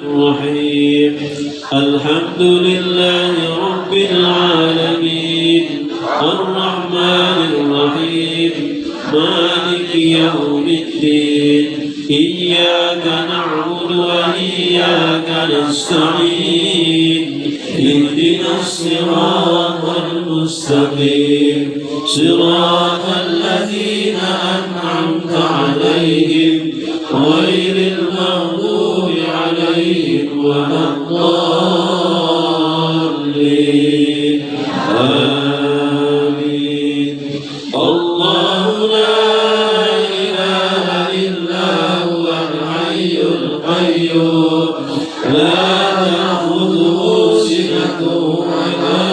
الرحيم الحمد لله رب العالمين الرحمن الرحيم مالك يوم الدين إياك نعبد وإياك نستعين اهدنا الصراط المستقيم صراط الذين أنعمت عليهم غير المغضوب عليهم ولا الضالين آمين الله لا إله إلا هو الحي القيوم لا تأخذه سنة ولا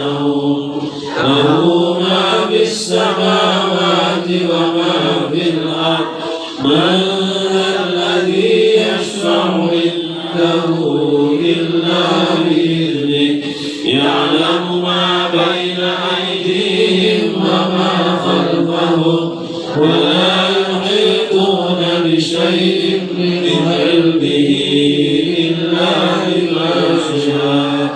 نوم له ما في السماوات وما في الأرض من الذي يشفع عنده إلا بإذنه يعلم ما بين أيديهم وما خلفهم ولا يحيطون بشيء من علمه إلا بما شاء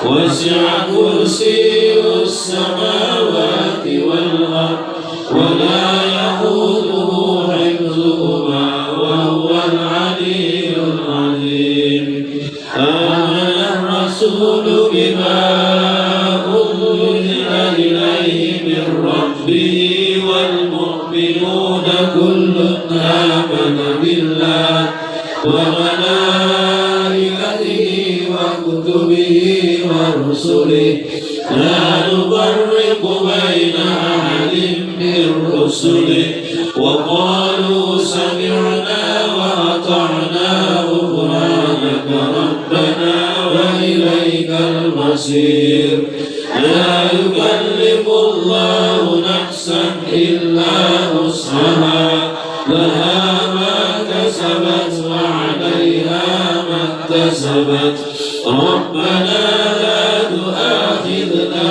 وسع كرسيه السماوات والأرض ولا يئوده حفظهما وهو العلي العظيم آمن الرسول بما أنزل إليه من ربه والمؤمنون كل آمن بالله وملائكته وكتبه ورسله لا نفرق بين أحد من رسله وقالوا سمعنا وأطعنا غفرانك ربنا وإليك المصير لا يكلف الله نفسا إلا وسعها لها ما كسبت وعليها ما اكتسبت ربنا لا تؤاخذنا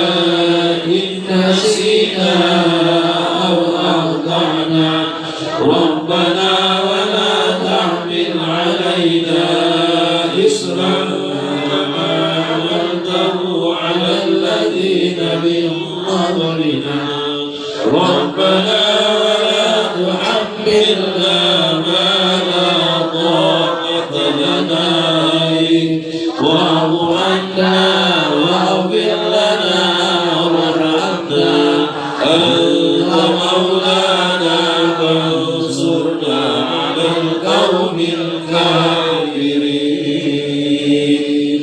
إن نسينا أو أخطأنا ربنا ولا تحمل علينا إصرا كما حملته على الذين من قبلنا ربنا ولا تحملنا ما لا طاقة لنا به واعف عنا واغفر لنا وارحمنا أنت مولانا فانصرنا على القوم الكافرين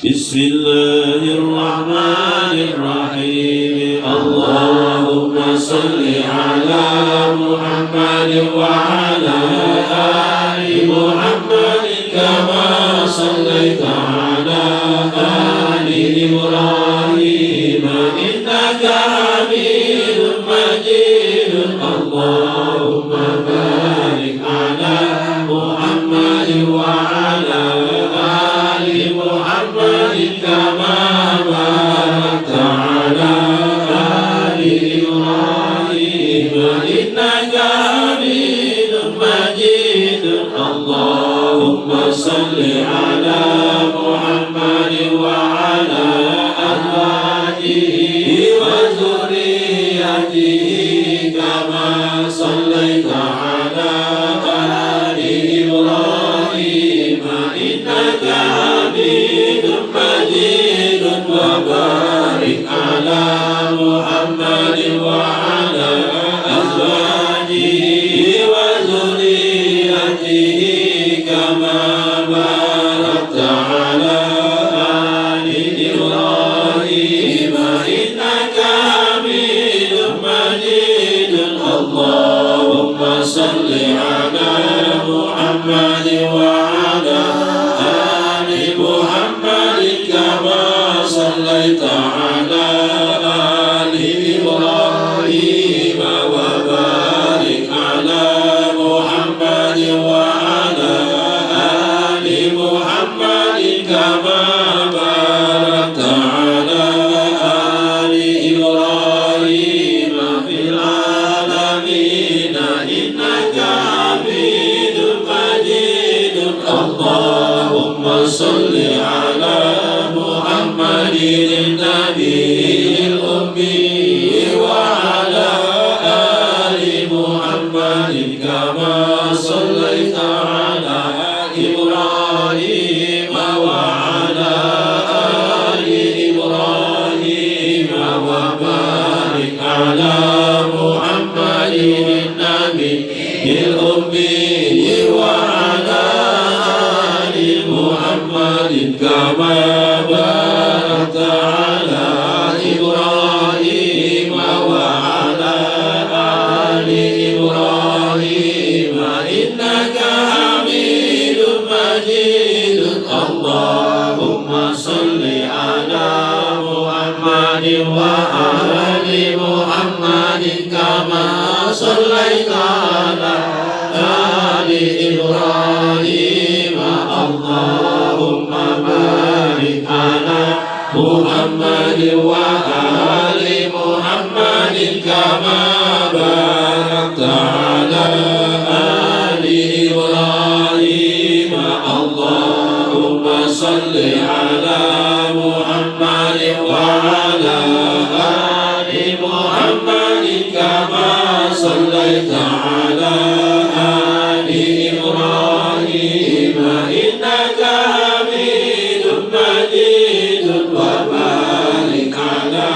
بسم الله الرحمن الرحيم اللهم صل على محمد وعلى آل محمد كما صليت على آل إبراهيم إنك حميد مجيد اللهم بارك على محمد وعلى آل محمد كما باركت على آل إبراهيم إنك حميد مجيد اللهم صل على محمد وعلى أزواجه وذريته كما صليت على آل إبراهيم إنك حميد مجيد وبارك على محمد وعلى أزواجه وذريته كما باركت على آل إبراهيم إنك حميد مجيد اللهم صل على محمد وعلى آل محمد كما صليت على آل إبراهيم وبارك على محمد وعلى آل محمد كما باركت على آل إبراهيم في العالمين إنك حميد مجيد اللهم صل على محمد النبي الأمي وعلى آل محمد كما صليت على إبراهيم وعلى آل إبراهيم وبارك على محمد النبي الأمي وعلى آل محمد كما باركت على إبراهيم وعلى آل إبراهيم إنك حميد مجيد اللهم صل على محمد وآل محمد كما صليت على آل إبراهيم اللهم بارك على محمد وآل محمد كما باركت على آل إبراهيم اللهم صل على محمد وعلى آل محمد كما صليت على آل إبراهيم إنك حميد مجيد وبارك على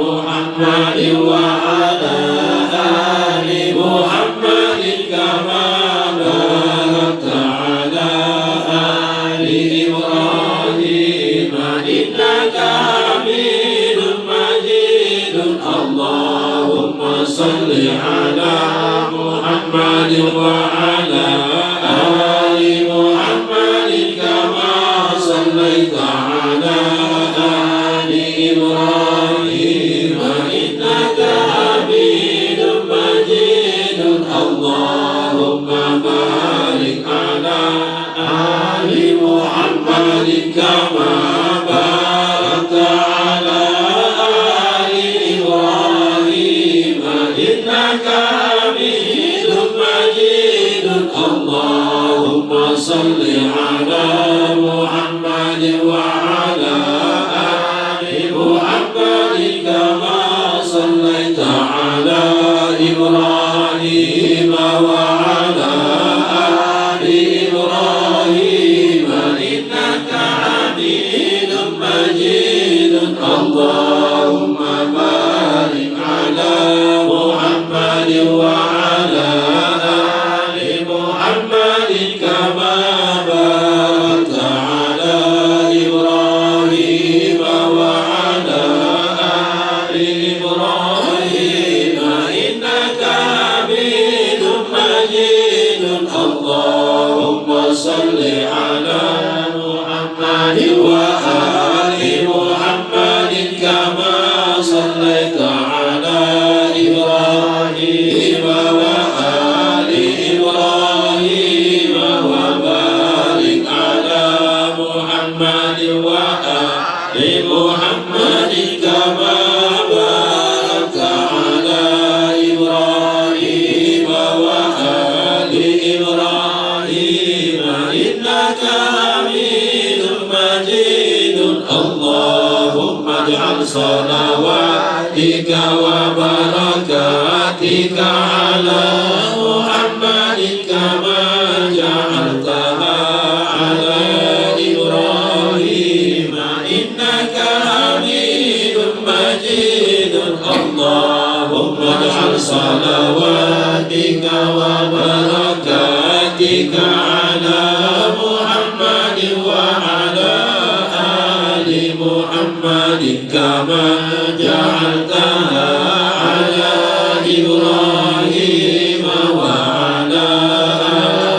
محمد وعلى آل محمد كما باركت على آل إبراهيم إنك حميد مجيد اللهم صل على محمد وعلى آل محمد كما صليت على آل إبراهيم إنك حميد مجيد اللهم بارك على آل محمد كما باركت على آل إبراهيم إنك حميد مجيد اللهم صل على محمد وعلى آل محمد كما صليت على إبراهيم وعلى آل إبراهيم إنك حميد مجيد اللهم بارك على محمد وعلى آل محمد كما باركت على إبراهيم وعلى آل إبراهيم إنك حميد مجيد اللهم صل على محمد وآل محمد كما صليت على إبراهيم وآل إبراهيم وبارك على محمد وآل محمد كما باركت على إبراهيم وآل إبراهيم إنك حميد مجيد اللهم اجعل صلواتك وبركاتك على محمد كما جعلتها على إبراهيم إنك حميد مجيد اللهم اجعل صلواتك وبركاتك على محمد وعلى آل محمد كما جعلتها على إبراهيم وعلى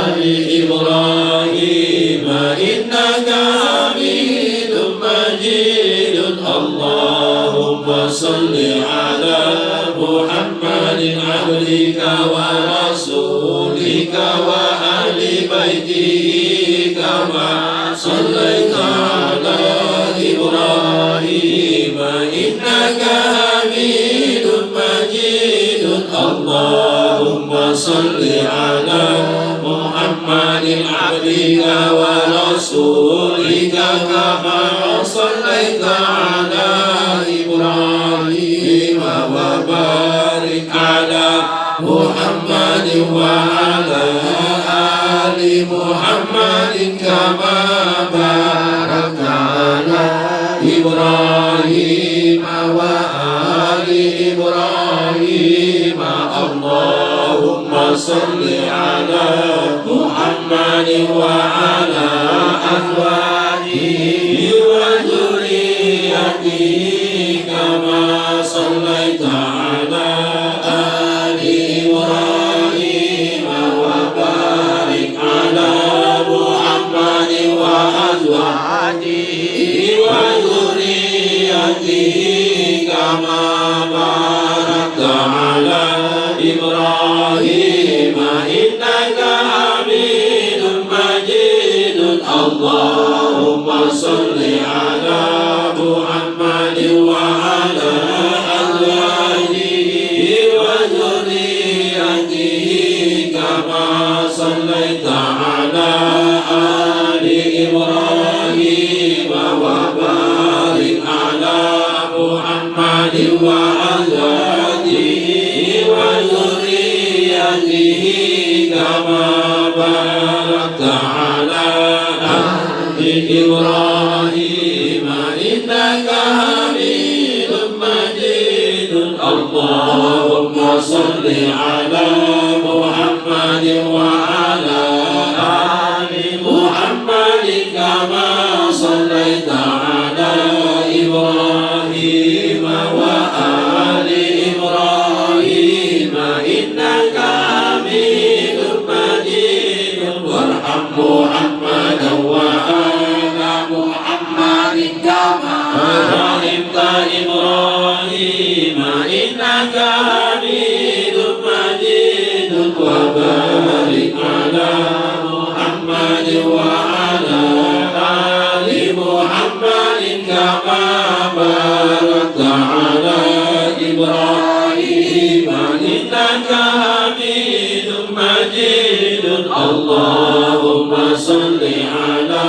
آل إبراهيم إنك حميد مجيد اللهم صل على محمد عبدك ورسولك وأهل بيته كما صليت على إبراهيم إنك حميد مجيد اللهم صل على محمد محمد عبدك ورسولك كما صليت على إبراهيم وبارك على محمد وعلى آل محمد كما باركت على إبراهيم وآل إبراهيم اللهم صل على محمد وعلى أزواجه وذريته كما صليت على آل إبراهيم وبارك على محمد وأزواجه وذريته كما باركت على إبراهيم إنك حميد مجيد اللهم صل على محمد وعلى أزواجه وذريته كما صليت على آل إبراهيم وبارك على محمد وأزواجه وذريته كما باركت على آل إبراهيم إنك حميد مجيد اللهم صل على محمد وعلى آل محمد كما صليت على إبراهيم وآل إبراهيم إنك حميد مجيد وارحم محمدا وآل محمد كما رحمت إبراهيم إنك حميد مجيد وبارك على محمد وعلى آل محمد كما باركت على إبراهيم إنك حميد مجيد اللهم صل على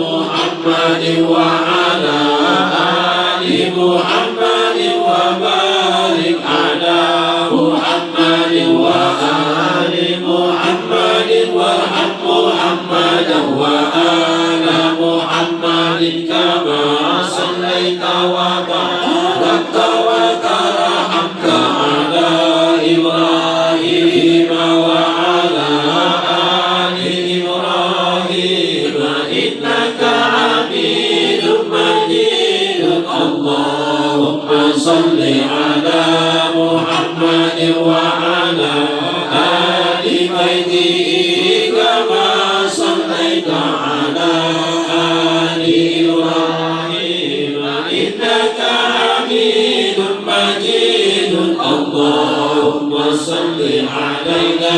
محمد وعلى آل محمد وبارك على محمد وآل محمد وارحم محمدا وآل محمد كما صليت وباركت وترحمت على إبراهيم وعلى آل إبراهيم إنك حميد مجيد اللهم صل على محمد وعلى آل بيته كما صليت على آل إبراهيم إنك حميد مجيد اللهم صل علينا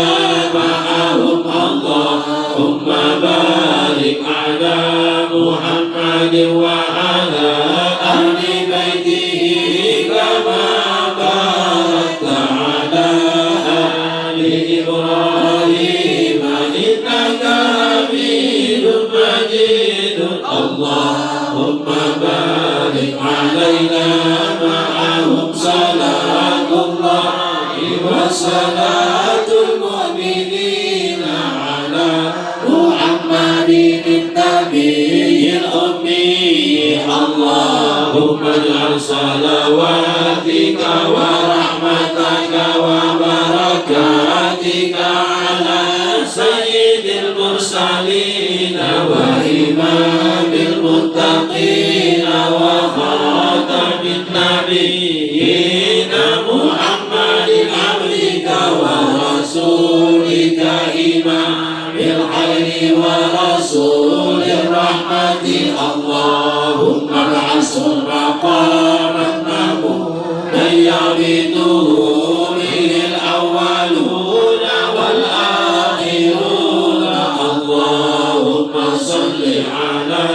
معهم اللهم بارك على محمد وعلى أهل بيته كما باركت على آل إبراهيم إنك حميد مجيد اللهم بارك علينا معهم صلاة الله وصلاة المؤمنين على محمد النبي الأمي اللهم اجعل صلواتك ورحمتك وبركاتك على سيد المرسلين وإمام المتقين وخاتم النبيين محمد عبدك ورسولك إمام الخير ورسول الرحمة اللهم ابعثه مقاما محمودا يعبده به الأولون والآخرون اللهم صل على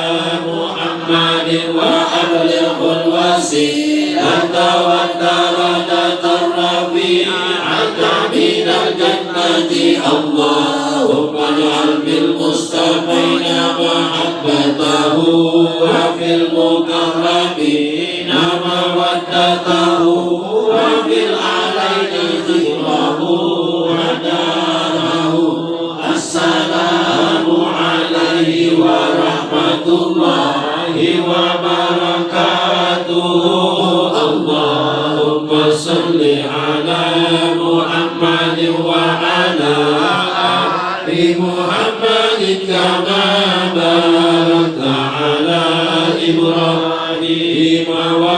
محمد وأبلغ الوسيلة والدرجة الرفيعة من الجنة اللهم اجعل rahmatullahi wa barakatuh. Allahumma salli ala Muhammadin wa ala ali Muhammadin kama barakta ala Ibrahim wa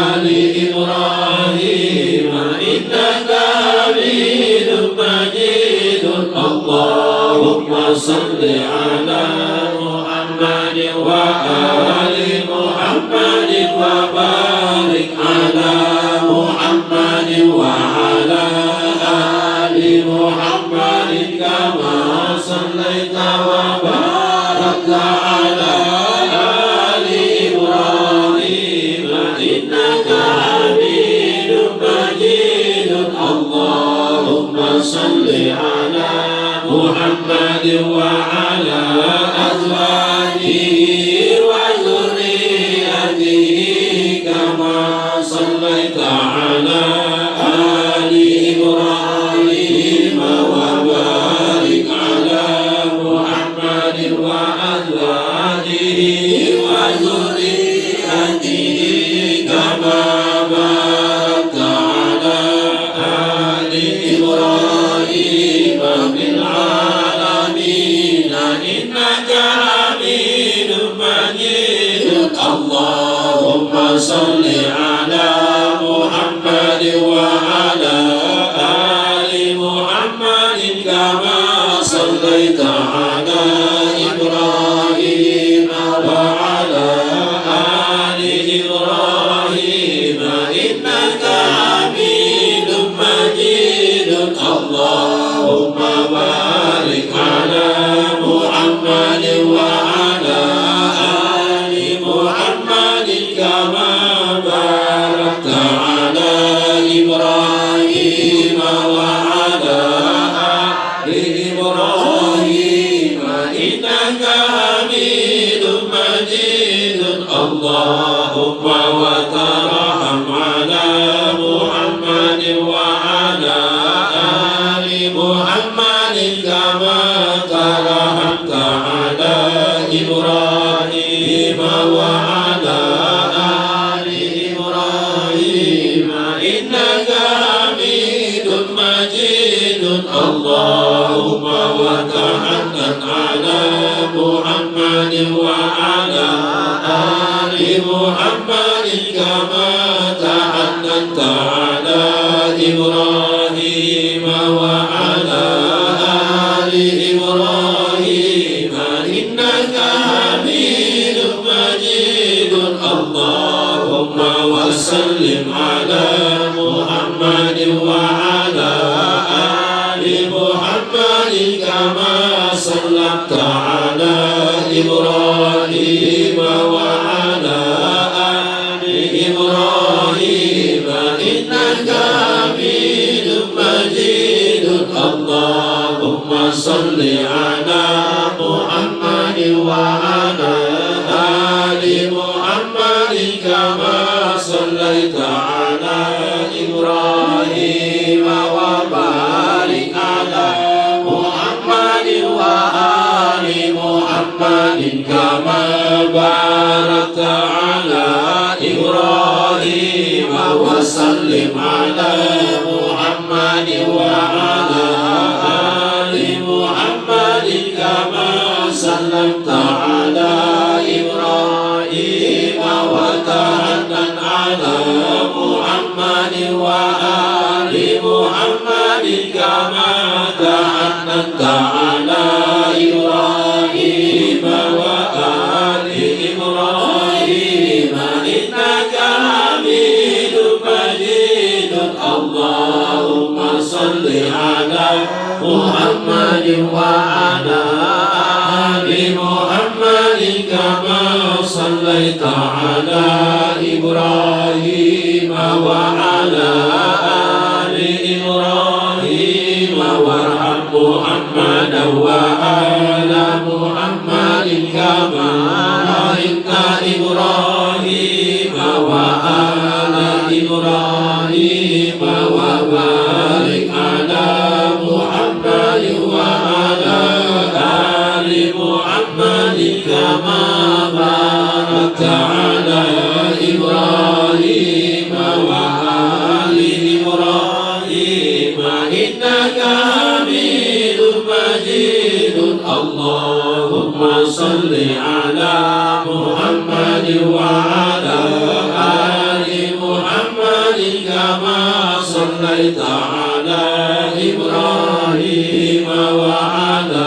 ali Ibrahim innaka Hamidum Majid. Allahumma salli ala Muhammadin wa ali Muhammadin wa barik ala Muhammadin wa ala ali Muhammadin kama sallaita wa barakta ala ali Ibrahim innaka Hamidum Majid. Allahumma salli ala Muhammadin wa ala azwajihi wa dhurriyyatihi kama sallaita ala ali Ibrahim wa barik ala Muhammadin wa azwajihi wa dhurriyyatihi kama barakta ala ali Ibrahim fil alamin innaka Hamidum Majid. Allahumma salli ala Muhammadin wa ala ali Muhammadin kama sallaita ala Ibrahim wa ala ali Ibrahim innaka Hamidum Majid. Allahumma barik ala Muhammadin wa ala ali Muhammadin kama barakta ala Ibrahim wa ala ali Ibrahim innaka Hamidum Majid. Allahumma wa tarham ala Muhammadin wa ala ali Muhammadin kama tarhamta ala Ibrahim wa ala ali Ibrahim innaka Hamidum Majid. Allahumma wa tahannan ala Muhammadin wa ala ali Muhammadin kama tahannanta ala Ibrahim wa ala ali Ibrahim innaka Hamidum Majid. Allahumma wa sallim ala Muhammadin wa ala ali Muhammadin kama sallamta ala Ibrahim wa ala ali Ibrahim innaka Hamidum Majid. Allahumma salli ala Muhammadin wa ala ali Muhammadin kama sallaita ala Ibrahim wa barik ala Muhammadin wa ali Muhammadin kama barakta ala Ibrahim wa sallim ala Muhammadin wa ala ali Muhammadin kama sallamta ala Ibrahim wa tahannan ala Muhammadin wa ali Muhammadin kama tahannanta ala Ibrahim wa ali Ibrahim innaka Hamidum Majid. Allahumma salli ala Muhammadin wa ala ali Muhammadin kama sallaita ala Ibrahim wa ala ali Ibrahim warham Muhammadan wa ala Muhammadin kama rahimta Ibrahim wa ala Ibrahim wa barik ala Muhammadin wa ala ali Muhammadin kama اللهم صل على محمد وعلى آل محمد كما صليت على إبراهيم وعلى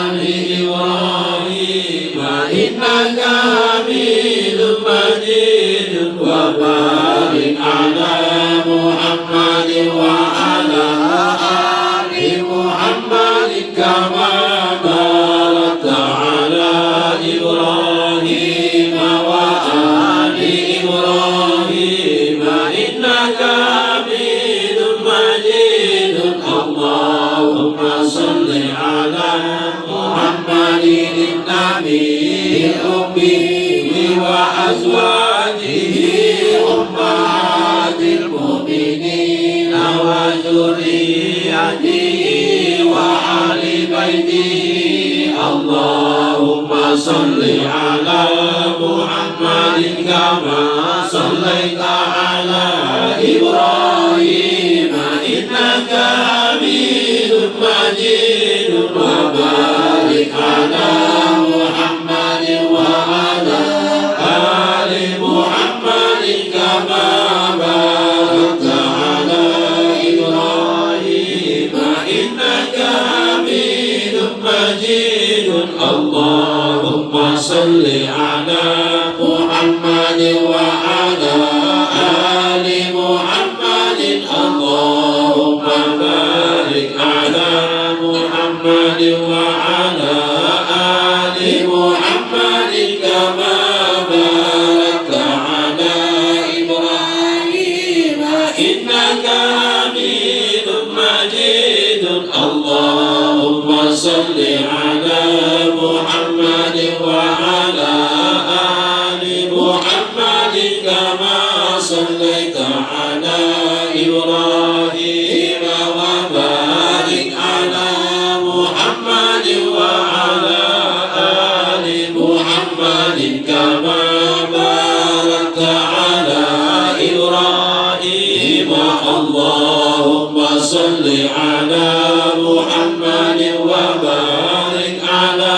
آل إبراهيم إنك حميد مجيد وبارك على محمد وعلى آل محمد كما باركت على إبراهيم وآل إبراهيم إنك حميد مجيد اللهم صل على محمد النبي الأمي وأزواجه أمهات المؤمنين وذريته وآل بيته اللهم صل على محمد كما صليت على إبراهيم إنك حميد مجيد وبارك على محمد وعلى آل محمد كما باركت على إبراهيم إنك حميد مجيد اللهم صل على محمد وعلى آل محمد اللهم بارك على محمد وعلى آل محمد كما باركت على إبراهيم إنك حميد مجيد اللهم صل على محمد وعلى آل محمد كما صليت على إبراهيم وبارك على محمد وعلى آل محمد كما باركت على إبراهيم اللهم صل على محمد وبارك على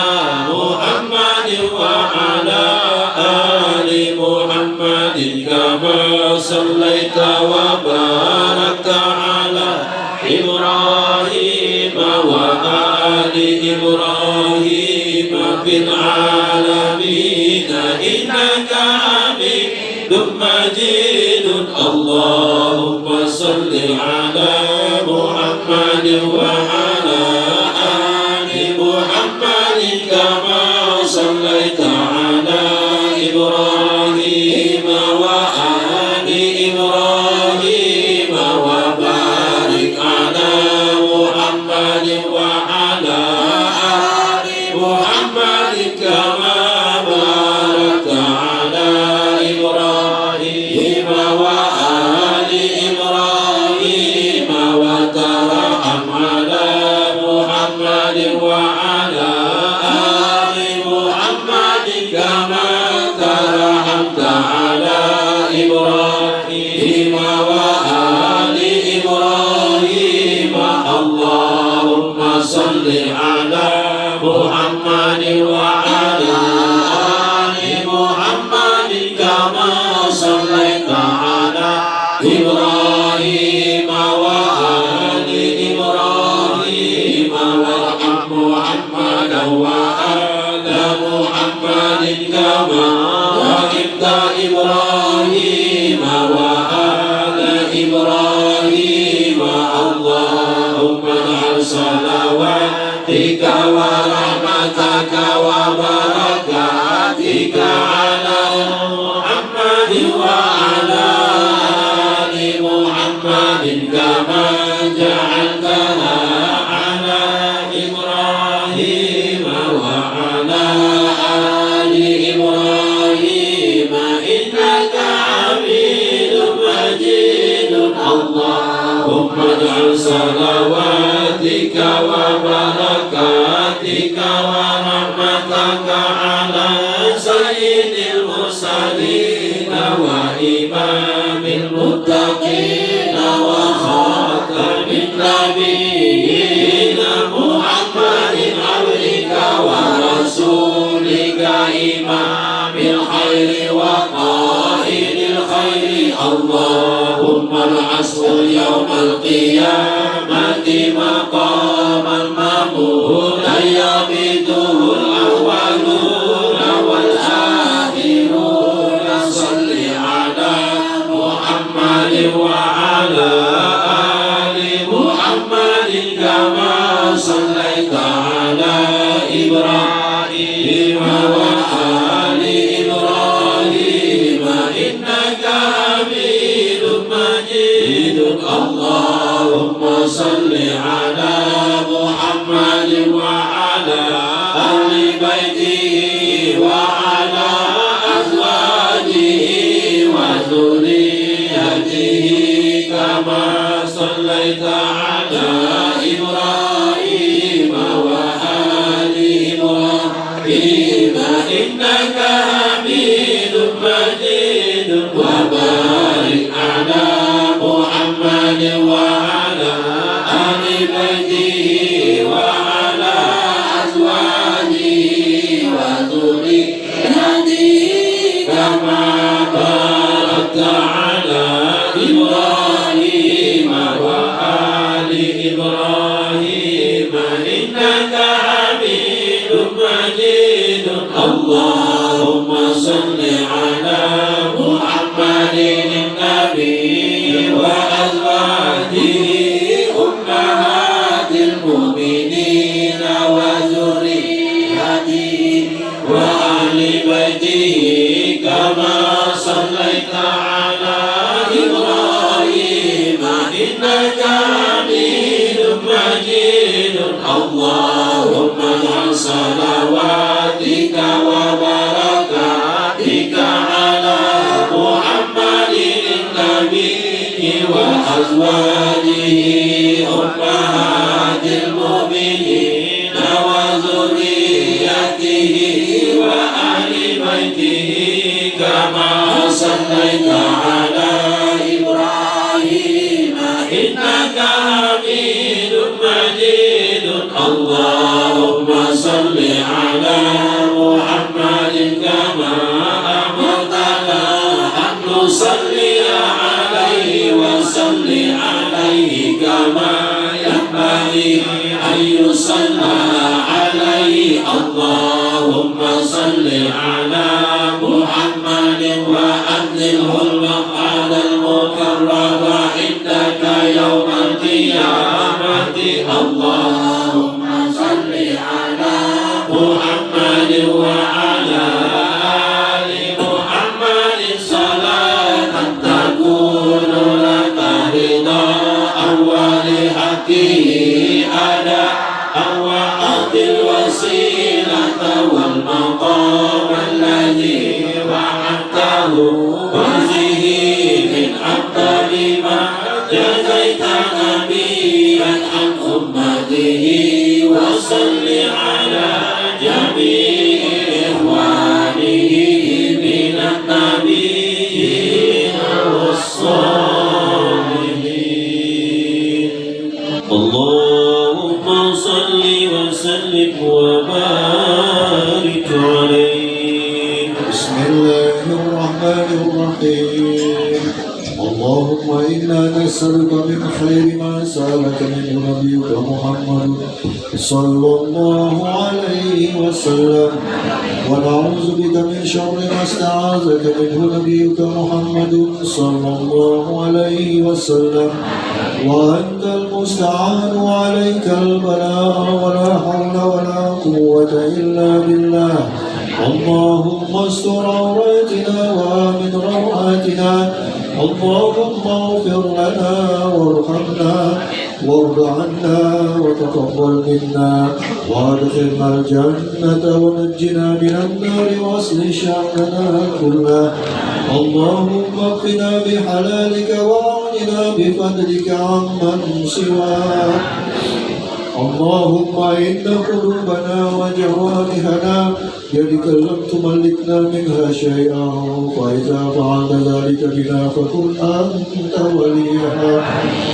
محمد وعلى آل محمد كما صليت وباركت على إبراهيم وآل إبراهيم في العالمين إنك حميد مجيد اللهم صل على محمد وعلى آل محمد كما صليت على إبراهيم وآل إبراهيم وبارك على محمد وعلى آل محمد كما باركت على إبراهيم وآل إبراهيم وترحم على محمد وعلى آل محمد كما ترحمت على إبراهيم وآل إبراهيم اللهم صل على محمد وعلى آل محمد كما صليت على إبراهيم وآل إبراهيم وارحم محمدا وآل محمد كما رحمت إبراهيم وآل إبراهيم اللهم اجعل صلواتك ورحمتك وبركاتك على محمد وعلى آل محمد كما جعلتها على إبراهيم وعلى آل إبراهيم إنك حميد مجيد اللهم اجعل صلواتك وبركاتك ورحمتك على سيد المرسلين وإمام المتقين وخاتم النبيين محمد عبدك ورسولك اللهم العصر يوم القيامة مقاما محمودا يبيته الأولون والآخرون صل على محمد وعلى آل محمد كما صليت على إبراهيم وآل إبراهيم إنك حميد مجيد اللهم صل على محمد وعلى آل بيته وعلى أزواجه وذريته كما صليت على إبراهيم وآل إبراهيم إنك حميد مجيد وبارك على محمد وعلى آل بيته وعلى أزواجه وذريته كما باركت على إبراهيم وآل إبراهيم إنك حميد مجيد اللهم صل على محمد النبي وأزواجه أمهات المؤمنين وذريته وأهل بيته كما صليت على إبراهيم إنك حميد مجيد اللهم اجعل صلواتك وبركاتك على محمد النبي وأزواجه أمهات المؤمنين وذريته وأهل بيته كما صليت على إبراهيم إنك حميد مجيد اللهم صل على محمد كما أمرتنا أن نصلي عليه وصل عليه كما ينبغي أن يصلى عليه اللهم صل على محمد وأنزله المقعد المقرب عندك يوم القيامة اللهم صل على محمد وعلى آل محمد صلاة تكون لك رضاء ولحقه أداء وأعطي الوسيلة والمقام الذي وعدته وزه من أفضل ما جزيت نبيا عن أمته وصل على جميع إخوانه من النبيين والصالحين اللهم صل وسلم وبارك عليه بسم الله الرحمن الرحيم اللهم إنا نسألك من خير ما سألك منه نبيك محمد صلى الله عليه وسلم ونعوذ بك من شر ما استعاذك منه نبيك محمد صلى الله عليه وسلم وأنت المستعان وعليك البلاء ولا حول ولا قوة إلا بالله اللهم استر عوراتنا وآمن روعاتنا اللهم اغفر لنا وارحمنا وارض عنا وتقبل منا وادخلنا الجنة ونجنا من النار واصلح شأننا كله اللهم اكفنا بحلالك واغننا بفضلك عمن سواك اللهم إن قلوبنا وجوارحنا يدك لم تملكنا منها شيئا فإذا فعلت ذلك بنا فكن أنت وليها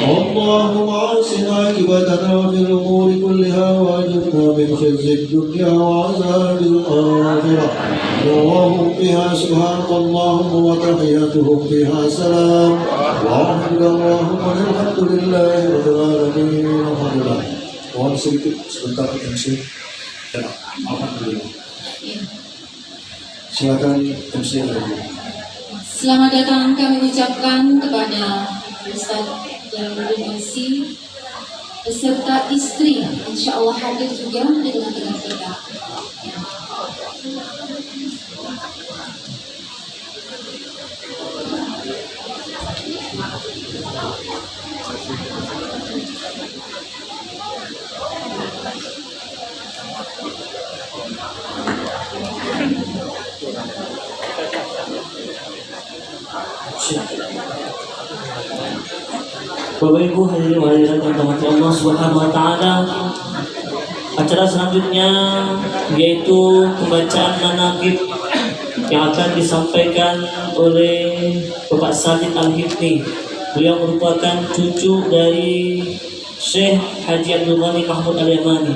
اللهم أحسن عاقبتنا في الأمور كلها وأجرنا من خزي الدنيا وعذاب الآخرة دعواهم فيها سبحانك اللهم وتحياتهم فيها سلام وآخر دعواهم أن الحمد لله رب العالمين. Alhamdulillah. Mohon sedikit sebentar MC. Alhamdulillah. Silakan MC. Selamat datang kami ucapkan kepada Ustaz Jalaluddin MC beserta istri, insya Allah hadir juga di tengah-tengah kita. Bapak Ibu hadirin hadirat yang dirahmati Allah Subhanahu wa taala. Acara selanjutnya yaitu pembacaan manaqib yang akan disampaikan oleh Bapak Sajid Al-Hifni. Beliau merupakan cucu dari Syekh Haji Abdul Ghani Mahmud Al-Yamani.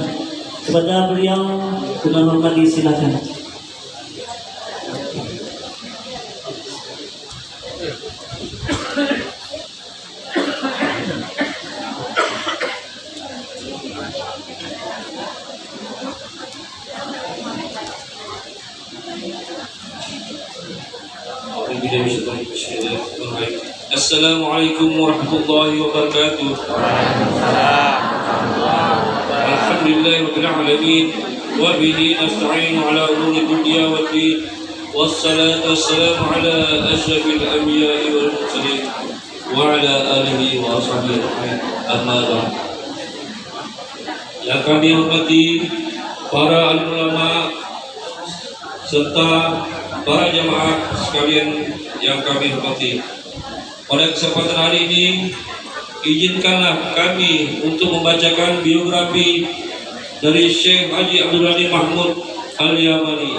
Kepada beliau dengan hormat disilakan. Assalamualaikum warahmatullahi wabarakatuh. Alhamdulillahirabbil alamin wa bihi nasta'inu ala umuri dunya waddin wassalatu wassalamu ala asyrafil anbiya'i wal mursalin wa ala alihi wa sahbihi ajma'in. Amma ba'd. Yang kami hormati para ulama serta para jamaah sekalian yang kami hormati. Pada kesempatan hari ini, izinkanlah kami untuk membacakan biografi dari Syekh Haji Abdul Ghani Mahmud Al-Yamani.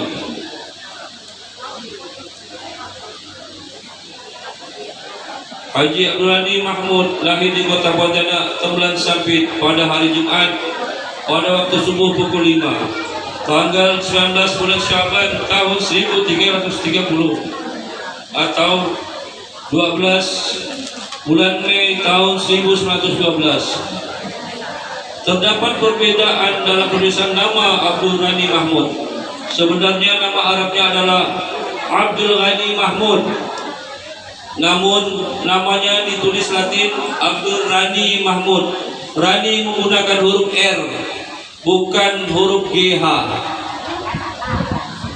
Haji Abdul Ghani Mahmud lahir di kota Pontianak, Tembelan Sampit pada hari Jumat pada waktu subuh pukul 5 tanggal 19 bulan Syaban tahun 1330 atau 12 bulan Mei tahun 1912. Terdapat perbedaan dalam penulisan nama Abdul Ghani Mahmud. Sebenarnya nama Arabnya adalah Abdul Ghani Mahmud, namun namanya ditulis Latin Abdul Ghani Mahmud. Rani menggunakan huruf R, bukan huruf GH.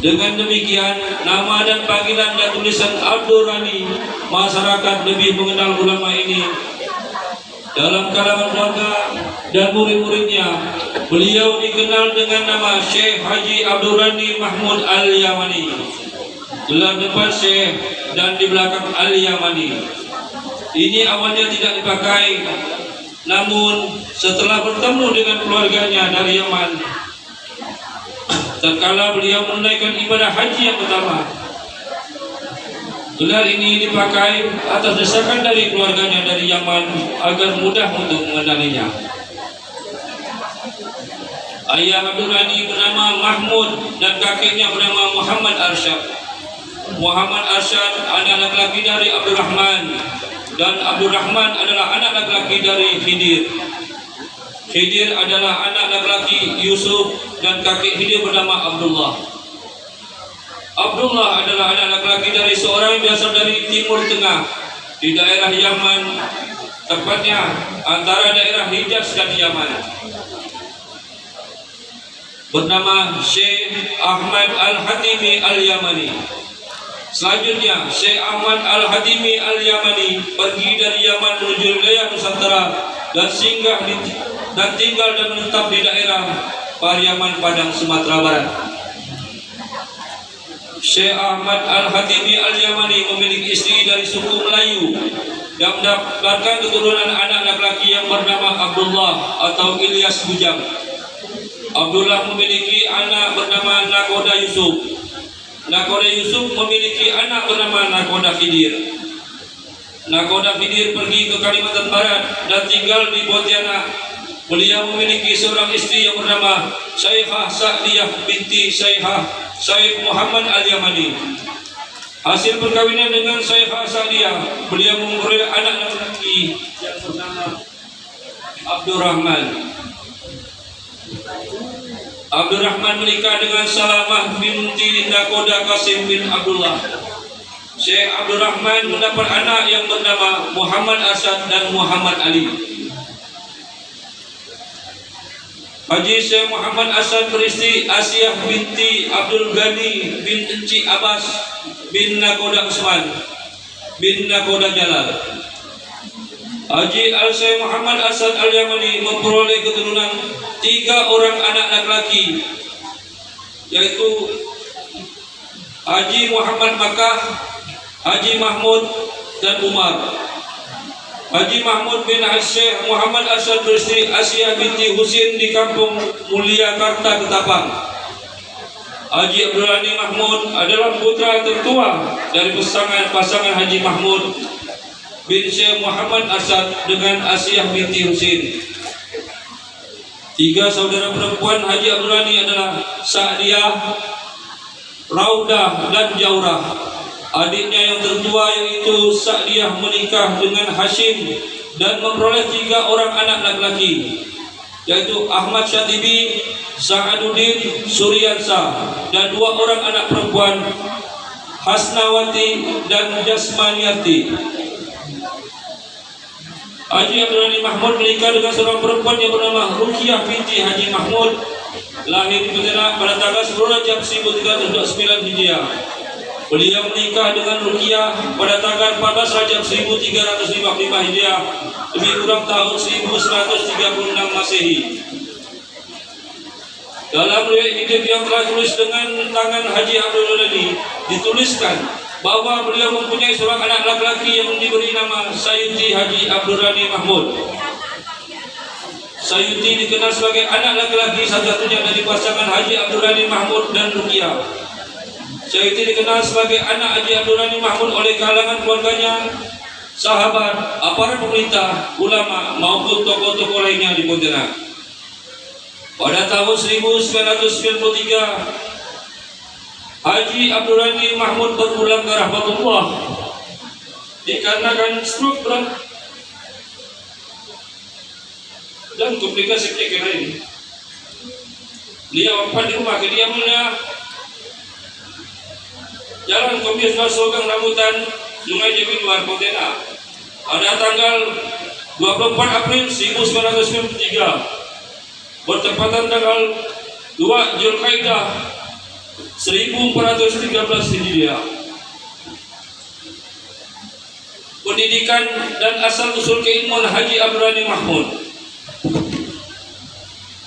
Dengan demikian, nama dan panggilan dan tulisan Abdul Ghani, masyarakat lebih mengenal ulama ini. Dalam kalangan keluarga dan murid-muridnya, beliau dikenal dengan nama Syekh Haji Abdul Ghani Mahmud Al-Yamani. Gelar depan Syekh dan di belakang Al-Yamani. Ini awalnya tidak dipakai, namun setelah bertemu dengan keluarganya dari Yaman, tatkala beliau menunaikan ibadah haji yang pertama, gelar ini dipakai atas desakan dari keluarganya dari Yaman agar mudah untuk mengenalinya. Ayah Abdul Ghani bernama Mahmud dan kakeknya bernama Muhammad Arsyad. Muhammad Arsyad anak laki-laki dari Abdul Rahman, dan Abdul Rahman adalah anak laki-laki dari Khidir. Khidir adalah anak laki-laki Yusuf, dan kakek Khidir bernama Abdullah. Abdullah adalah anak laki-laki dari seorang yang berasal dari Timur Tengah di daerah Yaman, tepatnya antara daerah Hijaz dan Yaman, bernama Syekh Ahmad Al-Hatimi Al-Yamani. Selanjutnya, Syekh Ahmad Al-Hatimi Al-Yamani pergi dari Yaman menuju wilayah Nusantara dan singgah dan tinggal dan menetap di daerah Pariaman, Padang, Sumatera Barat. Syekh Ahmad Al-Hatimi Al-Yamani memiliki istri dari suku Melayu dan mendapatkan keturunan anak laki-laki yang bernama Abdullah atau Ilyas Bujang. Abdullah memiliki anak bernama Nakoda Yusuf. Nakoda Yusuf memiliki anak bernama Nakoda Khidir. Nakoda Khidir pergi ke Kalimantan Barat dan tinggal di Pontianak. Beliau memiliki seorang istri yang bernama Syekhah Sa'diyah binti Syekh Muhammad Al-Yamani. Hasil perkawinan dengan Syekhah Sa'diyah, beliau memperoleh anak laki-laki yang bernama Abdurrahman. Abdurrahman menikah dengan Salamah binti Nakoda Qasim bin Abdullah. Syekh Abdurrahman mendapat anak yang bernama Muhammad Asad dan Muhammad Ali. Haji Syekh Muhammad Asad beristri Asiyah binti Abdul Ghani bin Enci Abbas bin Nakoda Usman bin Nakoda Jalal. Haji Al-Syekh Muhammad Asad Al-Yamani memperoleh keturunan 3 orang anak laki-laki, yaitu Haji Muhammad Makkah, Haji Mahmud dan Umar. Haji Mahmud bin Syekh Muhammad Asad beristri Asiyah binti Husin di Kampung Mulia Karta, Ketapang. Haji Abdul Ghani Mahmud adalah putra tertua dari pasangan Haji Mahmud bin Syekh Muhammad Asad dengan Asiyah binti Husin. 3 saudara perempuan Haji Abdul Ghani adalah Sa'diyah, Raudah dan Jaurah. Adiknya yang tertua yaitu Sa'diyah menikah dengan Hashim dan memperoleh 3 orang anak laki-laki, yaitu Ahmad Syatibi, Sa'aduddin Suryansa, dan 2 orang anak perempuan Hasnawati dan Jasmaniyati. Haji Abdul Ghani Mahmud menikah dengan seorang perempuan yang bernama Ruqyah binti Haji Mahmud, lahir di Pontianak pada tanggal 10 Rajab 1329 Hijriah. Beliau menikah dengan Ruqyah pada tanggal 14 Rajab 1355 Hijriah, lebih kurang tahun 1136 Masehi. Dalam riwayat hidup yang telah tulis dengan tangan Haji Abdul Ghani dituliskan bahwa beliau mempunyai seorang anak laki-laki yang diberi nama Sayyidi Haji Abdul Ghani Mahmud. Sayyidi dikenal sebagai anak laki-laki satu-satunya dari pasangan Haji Abdul Ghani Mahmud dan Ruqyah. Sayyidi dikenal sebagai anak Haji Abdul Ghani Mahmud oleh kalangan keluarganya, sahabat, aparat pemerintah, ulama maupun tokoh-tokoh lainnya di Pontianak. Pada tahun 1993 Haji Abdul Ghani Mahmud berpulang ke rahmatullah dikarenakan stroke berat dan komplikasi penyakit lain. Beliau wafat di rumah kediamannya, Jalan Komisaris Sogang Rambutan, Sungai Jepit, Luar Pontianak, pada tanggal 24 April 1993 bertepatan tanggal 2 Zulkaidah 1413 Hijriah. Pendidikan dan asal usul keilmuan Haji Abdul Ghani Mahmud.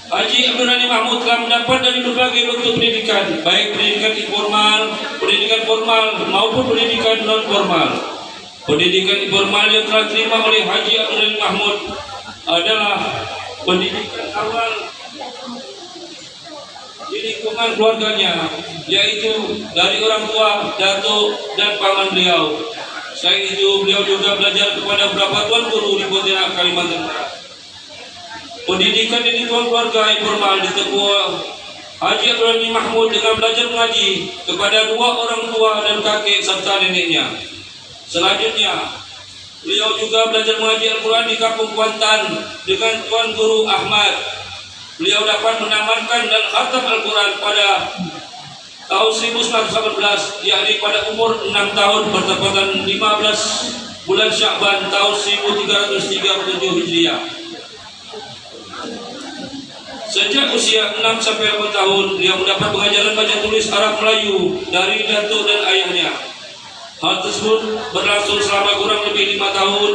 Haji Abdul Ghani Mahmud telah mendapat dari berbagai bentuk pendidikan, baik pendidikan informal, pendidikan formal maupun pendidikan non formal. Pendidikan informal yang telah diterima oleh Haji Abdul Ghani Mahmud adalah pendidikan awal di lingkungan keluarganya, yaitu dari orang tua, datuk, dan paman beliau. Selain itu, beliau juga belajar kepada beberapa tuan guru di Pontianak, Kalimantan Barat. Pendidikan di lingkungan keluarga informal ditempuh Haji Abdul Ghani Mahmud dengan belajar mengaji kepada 2 orang tua dan kakek serta neneknya. Selanjutnya, beliau juga belajar mengaji Al-Quran di Kampung Kuantan dengan Tuan Guru Ahmad. Beliau dapat menamatkan dan khatam Al-Quran pada tahun 1918, yakni pada umur 6 tahun bertepatan 15 bulan Sya'ban tahun 1337 Hijriah. Sejak usia 6 sampai 8 tahun, beliau mendapat pengajaran baca tulis Arab Melayu dari datuk dan ayahnya. Hal tersebut berlangsung selama kurang lebih 5 tahun,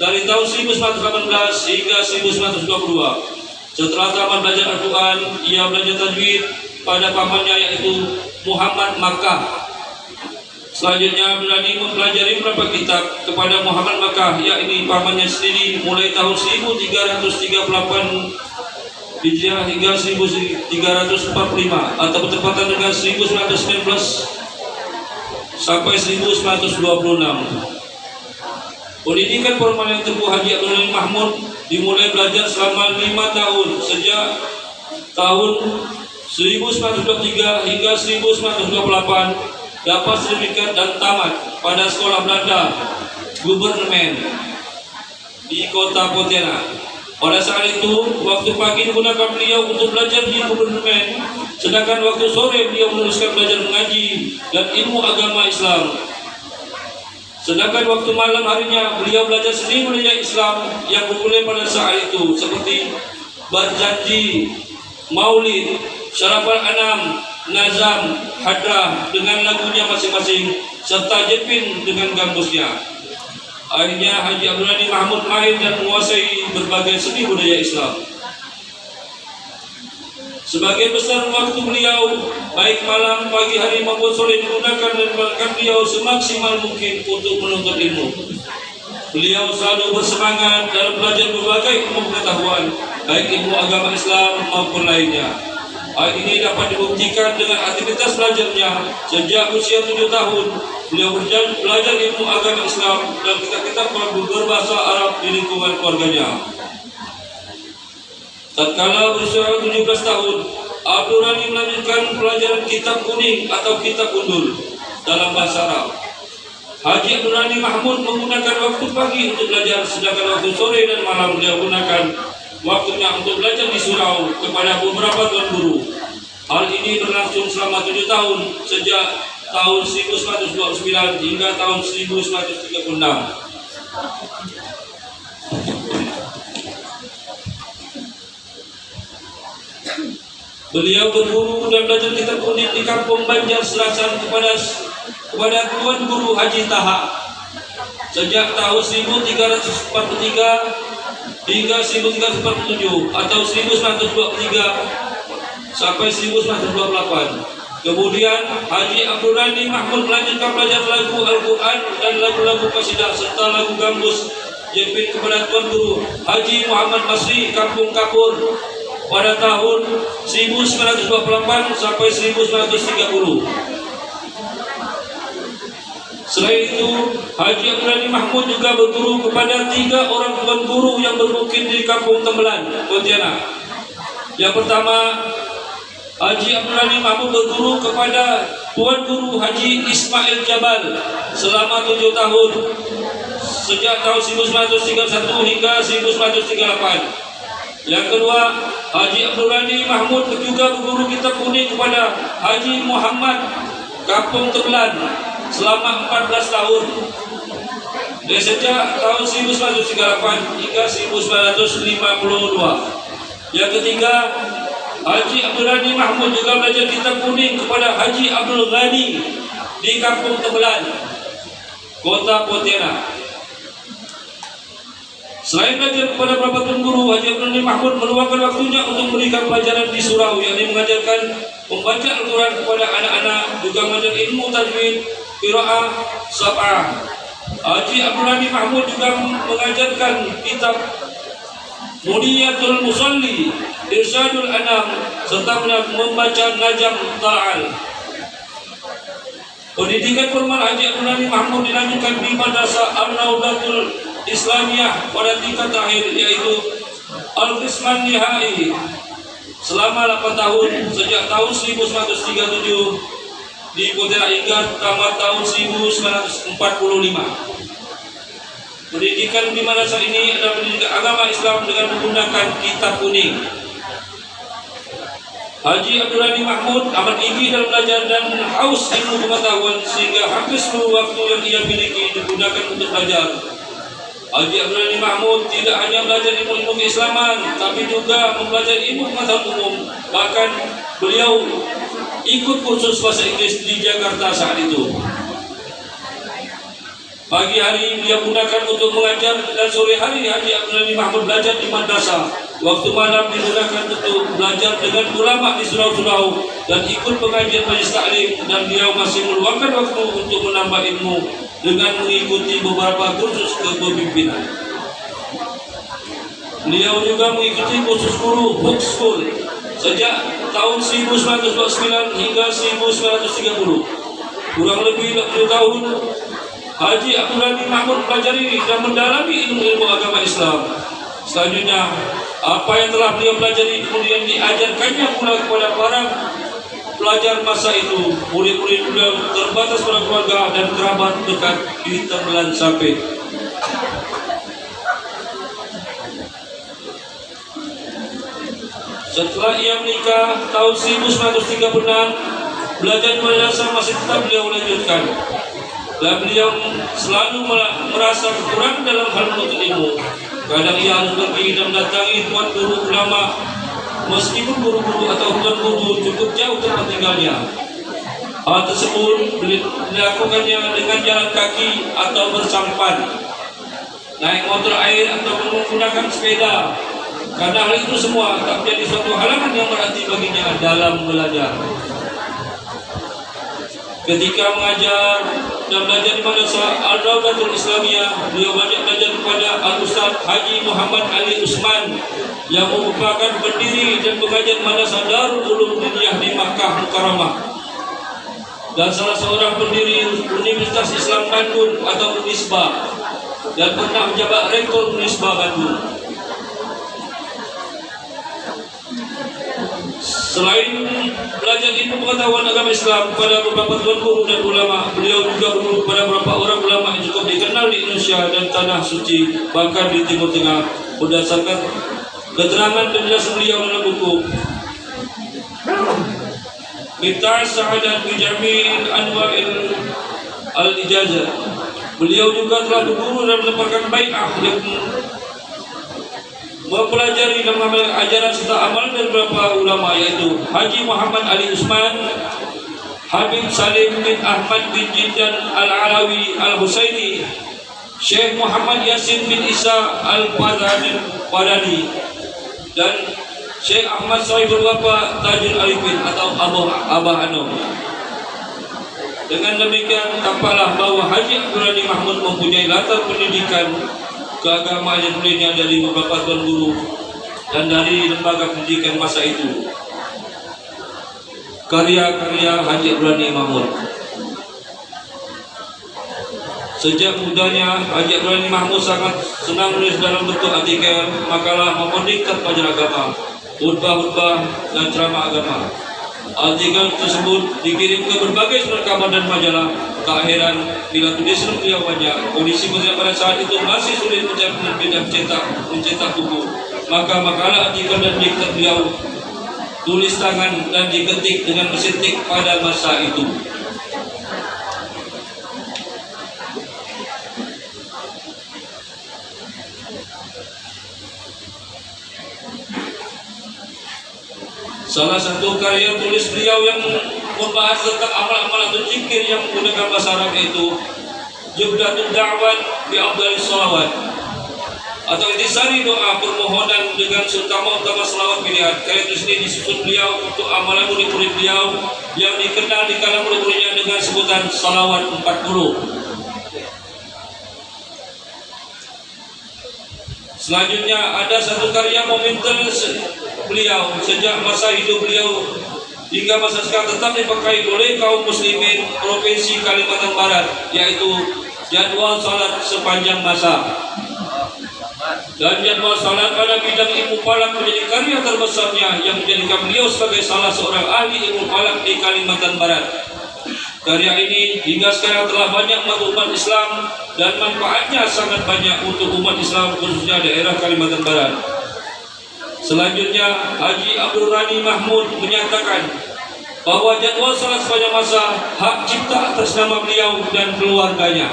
dari tahun 1918 hingga 1922. Setelah tamat belajar Al-Quran, ia belajar tajwid pada pamannya yaitu Muhammad Makkah. Selanjutnya Abdul Ghani mempelajari beberapa kitab kepada Muhammad Makkah, yakni pamannya sendiri, mulai tahun 1338 Hijriah hingga 1345 atau bertepatan dengan 1919 sampai 1926. Pendidikan formal yang tempuh Haji Abdul Ghani Mahmud dimulai belajar selama 5 tahun sejak tahun 1923 hingga 1928, dapat sertifikat dan tamat pada sekolah Belanda Gubernemen di kota Pontianak. Pada saat itu, waktu pagi digunakan beliau untuk belajar di Gubernemen, sedangkan waktu sore beliau meneruskan belajar mengaji dan ilmu agama Islam. Sedangkan waktu malam harinya beliau belajar seni budaya Islam yang populer pada saat itu seperti berjanji, maulid, syarafal anam, nazam, hadrah dengan lagunya masing-masing serta jepin dengan gambusnya. Akhirnya Haji Abdul Ghani Mahmud mahir dan menguasai berbagai seni budaya Islam. Sebagian besar waktu beliau, baik malam, pagi hari maupun sore, digunakan dan bahkan beliau semaksimal mungkin untuk menuntut ilmu. Beliau selalu bersemangat dalam belajar berbagai ilmu pengetahuan, baik ilmu agama Islam maupun lainnya. Hal ini dapat dibuktikan dengan aktivitas belajarnya. Sejak usia 7 tahun, beliau belajar ilmu agama Islam dan kitab-kitab berbahasa Arab di lingkungan keluarganya. Tatkala berusia 17 tahun, Abdul Ghani melanjutkan pelajaran kitab kuning atau kitab gundul dalam bahasa Arab. Haji Abdul Ghani Mahmud menggunakan waktu pagi untuk belajar, sedangkan waktu sore dan malam dia gunakan waktunya untuk belajar di surau kepada beberapa tuan guru. Hal ini berlangsung selama 7 tahun, sejak tahun 1929 hingga tahun 1936. Beliau berguru dan belajar kitab kuning di kampung Banjar Selasan kepada Tuan Guru Haji Taha sejak tahun 1343 hingga 1347 atau 1923 sampai 1928. Kemudian Haji Abdul Ghani Mahmud melanjutkan belajar lagu Al-Quran dan lagu-lagu qasidah serta lagu gambus jepit kepada Tuan Guru Haji Muhammad Masri Kampung Kapur pada tahun 1928 sampai 1930. Selain itu, Haji Abdul Ghani Mahmud juga berguru kepada 3 orang tuan guru yang bermukim di Kampung Tembelan, Pontianak. Yang pertama, Haji Abdul Ghani Mahmud berguru kepada Tuan Guru Haji Ismail Jabal selama 7 tahun sejak tahun 1931 hingga 1938. Yang kedua, Haji Abdul Ghani Mahmud juga berguru kitab kuning kepada Haji Muhammad Kampung Tembelan selama 14 tahun dari sejak tahun 1938 hingga 1952. Yang ketiga, Haji Abdul Ghani Mahmud juga belajar kitab kuning kepada Haji Abdul Ghani di Kampung Tembelan, Kota Pontianak. Selain belajar kepada beberapa tuan guru, Haji Abdul Ghani Mahmud meluangkan waktunya untuk memberikan pelajaran di surau, yakni mengajarkan membaca Al-Quran kepada anak-anak, juga mengajar ilmu tajwid, qiraah, sab'ah. Haji Abdul Ghani Mahmud juga mengajarkan kitab Muniyatul Musalli, Irsyadul Anam, serta membaca Najam Ta'al. Pendidikan formal Haji Abdul Ghani Mahmud dilanjutkan di Madrasah An-Naudatul Islamiyah pada tingkat terakhir, yaitu Al-Qisman Nihai selama 8 tahun sejak tahun 1937 di Pontianak hingga tamat tahun 1945. Pendidikan di madrasah ini adalah pendidikan agama Islam dengan menggunakan kitab kuning. Haji Abdul Ghani Mahmud amat gigih dalam belajar dan haus ilmu pengetahuan sehingga hampir seluruh waktu yang ia miliki digunakan untuk belajar. Haji Abdul Ghani Mahmud tidak hanya belajar ilmu-ilmu keislaman, tapi juga mempelajari ilmu pengetahuan umum. Bahkan beliau ikut kursus bahasa Inggris di Jakarta saat itu. Pagi hari beliau gunakan untuk mengajar dan sore hari Haji Abdul Ghani Mahmud belajar di madrasah. Waktu malam digunakan untuk belajar dengan ulama di surau-surau dan ikut pengajian majelis taklim, dan beliau masih meluangkan waktu untuk menambah ilmu dengan mengikuti beberapa kursus kepemimpinan. Beliau juga mengikuti kursus guru Hook School sejak tahun 1949 hingga 1930. Kurang lebih 20 tahun Haji Abdul Ghani Mahmud pelajari dan mendalami ilmu agama Islam. Selanjutnya, apa yang telah beliau pelajari kemudian diajarkannya pula kepada para pelajar masa itu. Murid-murid beliau terbatas pada keluarga dan kerabat dekat di Tembelan Sape. Setelah ia menikah tahun 1936, belajar di madrasah masih tetap beliau lanjutkan. Dan beliau selalu merasa kekurangan dalam hal menuntut ilmu. Kadang ia harus pergi dan mendatangi tuan guru ulama, meskipun guru-guru atau tuan guru cukup jauh tempat tinggalnya. Hal tersebut dilakukannya dengan jalan kaki atau bersampan, naik motor air atau menggunakan sepeda. Karena hal itu semua tak menjadi suatu halangan yang berarti baginya dalam belajar. Ketika mengajar dan belajar di Madrasah Al-Rawdatul Islamiyah, beliau banyak belajar kepada Al-Ustaz Haji Muhammad Ali Usman yang merupakan pendiri dan pengajar Madrasah Darul Ulum Diniyah di Makkah Mukarramah dan salah seorang pendiri Universitas Islam Bandung atau Unisba, dan pernah menjabat rektor Unisba Bandung. Selain belajar ilmu pengetahuan agama Islam kepada beberapa tuan guru dan ulama, beliau juga guru kepada beberapa orang ulama yang cukup dikenal di Indonesia dan Tanah Suci, bahkan di Timur Tengah, berdasarkan keterangan penjelasan beliau dalam buku Miftah Sa'adat bi Jami'il Anwa'il Al-Ijazah. Beliau juga telah berguru dan mendapatkan bai'ah yang mempelajari dan mengambil ajaran serta amalan dari beberapa ulama, yaitu Haji Muhammad Ali Usman, Habib Salim bin Ahmad bin Jindan Al-Alawi Al-Husaini, Syekh Muhammad Yasin bin Isa Al-Padani, dan Syekh Ahmad Sohibul Wapa Tajul Arifin atau Abah Ano. Dengan demikian, tampaklah bahwa Haji Abdul Ghani Mahmud mempunyai latar pendidikan keagamaan yang mulainya dari beberapa tuan guru dan dari lembaga pendidikan masa itu. Karya-karya Haji Abdul Ghani Mahmud. Sejak mudanya, Haji Abdul Ghani Mahmud sangat senang menulis dalam bentuk artikel, makalah maupun diktat pelajar agama, khutbah-khutbah dan ceramah agama. Artikel tersebut dikirim ke berbagai surat kabar dan majalah. Tak heran bila tulisan beliau banyak, kondisi pada saat itu masih sulit mencari penerbit dan mencetak buku. Maka makalah, artikel dan diktat beliau tulis tangan dan diketik dengan mesin tik pada masa itu. Salah satu karya tulis beliau yang membahas tentang amal-amal atau zikir yang menggunakan bahasa Arab, yaitu Jubdatul Da'wat bi Afdalis Shalawat, atau intisari doa permohonan dengan utama selawat pilihan. Karya tulis ini disusun beliau untuk amalan murid-murid beliau yang dikenal di kalangan murid-muridnya dengan sebutan salawat 40. Selanjutnya ada satu karya momentum beliau sejak masa hidup beliau hingga masa sekarang tetap dipakai oleh kaum muslimin Provinsi Kalimantan Barat, yaitu jadwal salat sepanjang masa. Dan jadwal salat pada bidang ilmu falak menjadi karya terbesarnya yang menjadikan beliau sebagai salah seorang ahli ilmu falak di Kalimantan Barat. Karya ini hingga sekarang telah banyak membantu umat Islam dan manfaatnya sangat banyak untuk umat Islam khususnya daerah Kalimantan Barat. Selanjutnya, Haji Abdul Ghani Mahmud menyatakan bahwa jadwal salat sepanjang masa hak cipta atas nama beliau dan keluarganya.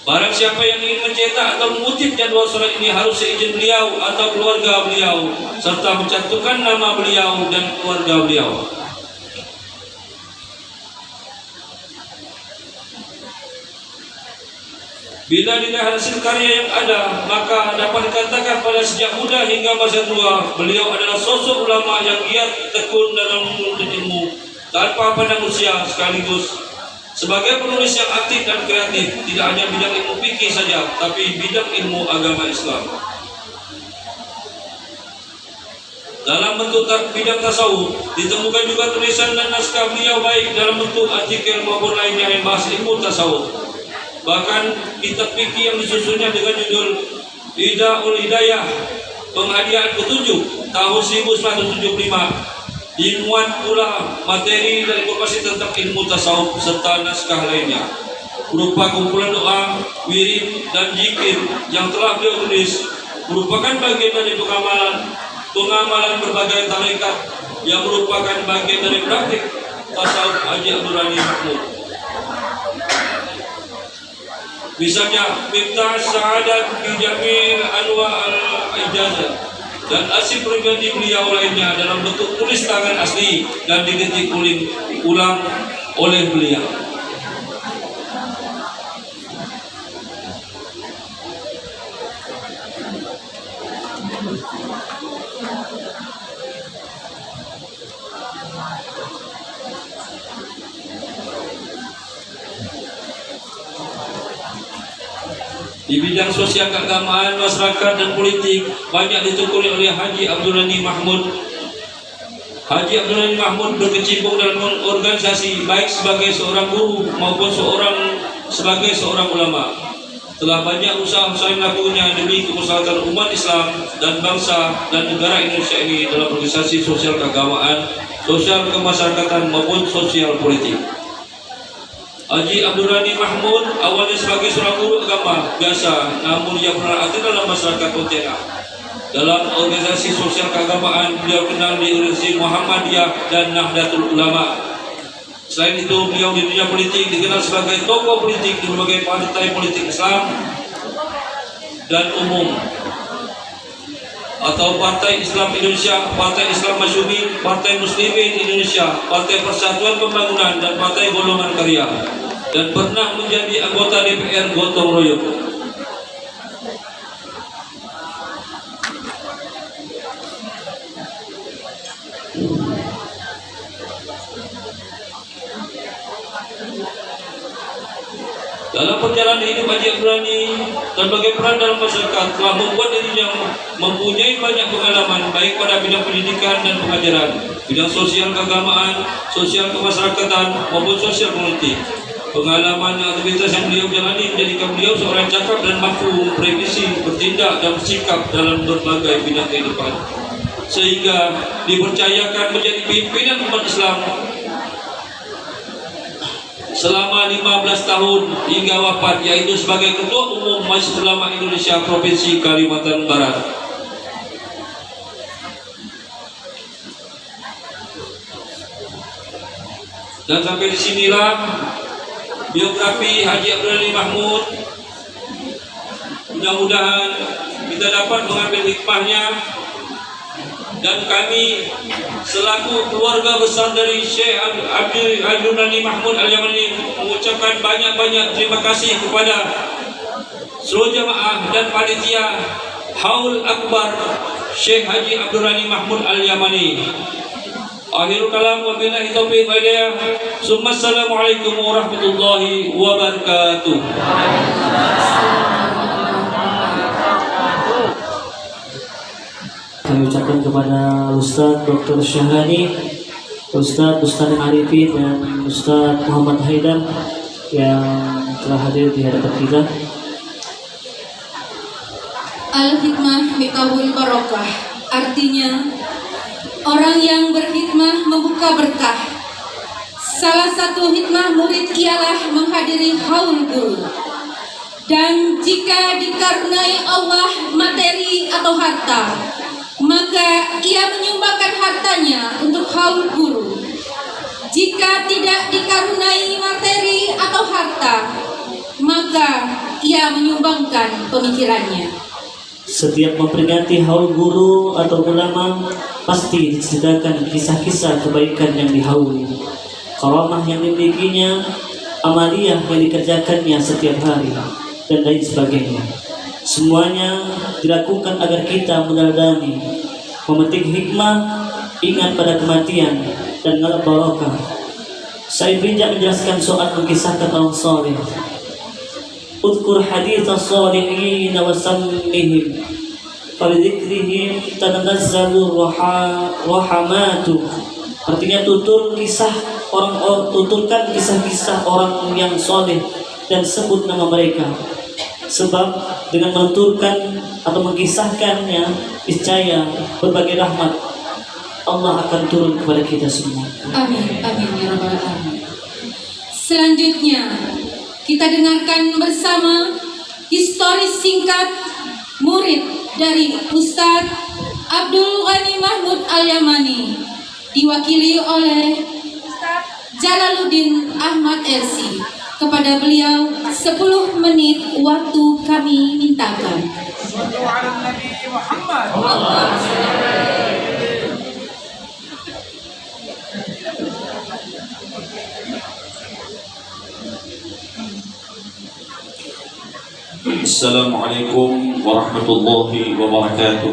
Barang siapa yang ingin mencetak atau mengutip jadwal salat ini harus seizin beliau atau keluarga beliau, serta mencantumkan nama beliau dan keluarga beliau. Bila dilihat hasil karya yang ada, maka dapat dikatakan pada sejak muda hingga masa tua, beliau adalah sosok ulama yang giat tekun dalam menuntut ilmu tanpa pandang usia, sekaligus Sebagai penulis yang aktif dan kreatif, tidak hanya bidang ilmu fikih saja, tapi bidang ilmu agama Islam. Dalam bentuk bidang tasawuf, ditemukan juga tulisan dan naskah beliau baik dalam bentuk artikel maupun lainnya yang bahas ilmu tasawuf. Bahkan kitab fikih yang disusunnya dengan judul Hidaul Hidayah, Penghadiah Petunjuk, tahun 1975, dimuat pula materi dan informasi tentang ilmu tasawuf serta naskah lainnya berupa kumpulan doa, wirid, dan zikir yang telah beliau tulis, merupakan bagian dari pengamalan berbagai tarekat yang merupakan bagian dari praktik tasawuf Haji Abdurrani Mahmud. Misalnya Miftah Sa'adat fi Jamil Anwa al-Ijazah dan arsip pribadi beliau lainnya dalam bentuk tulis tangan asli dan diketik ulang oleh beliau. Di bidang sosial keagamaan, masyarakat, dan politik banyak ditekuni oleh Haji Abdurrani Mahmud. Haji Abdurrani Mahmud berkecimpung dalam organisasi baik sebagai seorang guru maupun sebagai seorang ulama. Telah banyak usaha-usaha yang dilakukannya demi kemaslahatan umat Islam dan bangsa dan negara Indonesia ini dalam organisasi sosial keagamaan, sosial kemasyarakatan maupun sosial politik. Haji Abdurrani Mahmud awalnya sebagai seorang guru agama biasa, namun ia pernah aktif dalam masyarakat Pontianak. Dalam organisasi sosial keagamaan, beliau kenal di organisasi Muhammadiyah dan Nahdlatul Ulama. Selain itu, beliau di dunia politik dikenal sebagai tokoh politik di berbagai partai politik Islam dan umum, atau Partai Islam Indonesia, Partai Islam Masyumi, Partai Muslimin Indonesia, Partai Persatuan Pembangunan, dan Partai Golongan Karya, dan pernah menjadi anggota DPR gotong royong. Dalam perjalanan hidup Haji Abdurrani dan bagi peran dalam masyarakat telah membuat dirinya mempunyai banyak pengalaman baik pada bidang pendidikan dan pengajaran, bidang sosial keagamaan, sosial kemasyarakatan maupun sosial politik. Pengalaman dan aktivitas yang beliau jalani menjadikan beliau seorang cakap dan mampu memprediksi, bertindak dan bersikap dalam berbagai bidang kehidupan, sehingga dipercayakan menjadi pimpinan umat Islam selama 15 tahun hingga wafat, yaitu sebagai Ketua Umum Majelis Ulama Indonesia Provinsi Kalimantan Barat. Dan sampai di sinilah biografi Haji Abdurrani Mahmud. Mudah-mudahan kita dapat mengambil hikmahnya, dan kami selaku keluarga besar dari Syekh Abdurrani Mahmud Al-Yamani mengucapkan banyak-banyak terima kasih kepada seluruh jamaah dan panitia Haul Akbar Syekh Haji Abdurrani Mahmud Al-Yamani. Akhirul kalam wa billahi taufiq wal hidayah. Assalamualaikum warahmatullahi wabarakatuh. Kami ucapkan kepada Ustaz Dr. Syahrani, Ustaz Bustani Arifin, dan Ustaz Muhammad Haidar yang telah hadir di hadapan kita. Al-hikmah miftahul barokah, artinya orang yang berhikmah membuka berkah. Salah satu hikmah murid ialah menghadiri haul guru. Dan jika dikaruniai Allah materi atau harta, maka ia menyumbangkan hartanya untuk haul guru. Jika tidak dikaruniai materi atau harta, maka ia menyumbangkan pemikirannya. Setiap memperingati haul guru atau ulama, pasti diceritakan kisah-kisah kebaikan yang dihauli, karamah yang dimilikinya, amaliyah yang dikerjakannya setiap hari, dan lain sebagainya. Semuanya dilakukan agar kita meneladani, memetik hikmah, ingat pada kematian, dan ngalap barokah. Saya bijak menjelaskan soal mengisahkan orang soleh. Udkur hadits as-salihin wa sammihim Falidzikrihim tanazzalu rahamatu. Artinya tuturkan kisah-kisah orang yang soleh dan sebut nama mereka. Sebab dengan menuturkan atau mengisahkannya, niscaya berbagai rahmat Allah akan turun kepada kita semua. Amin, amin ya rabbal alamin. Selanjutnya kita dengarkan bersama historis singkat murid dari Ustadz Abdul Ghani Mahmud Al-Yamani, diwakili oleh Jalaluddin Ahmad RC. Kepada beliau 10 menit waktu kami mintakan. Assalamualaikum warahmatullahi wabarakatuh.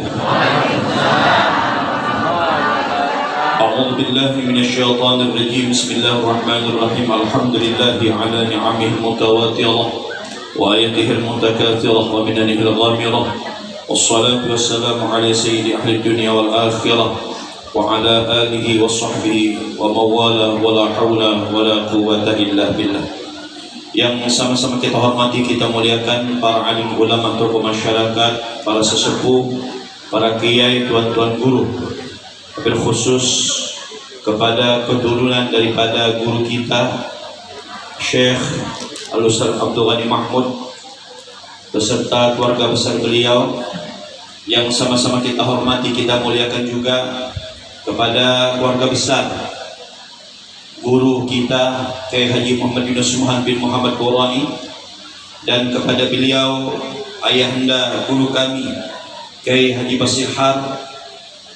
أعوذ بالله من الشيطان الرجيم بسم الله الرحمن الرحيم الحمد لله على نعمه المتواترة وآياته المتكاثرة ومننه الغامرة والصلاة والسلام على سيد أهل الدنيا والآخرة وعلى آله وصحبه ومن والاه ولا حول ولا قوة إلا بالله. Yang sama-sama kita hormati, kita muliakan para alim ulama, tokoh masyarakat, para sesepuh, para kiai, tuan-tuan guru. Wabil khusus kepada keturunan daripada guru kita Syekh Al-Ustaz Abdul Ghani Mahmud beserta keluarga besar beliau, yang sama-sama kita hormati, kita muliakan juga kepada keluarga besar guru kita Kiai Haji Muhammad Yunus Muhammad bin Muhammad Qurani, dan kepada beliau ayahanda guru kami Kiai Haji Basihar,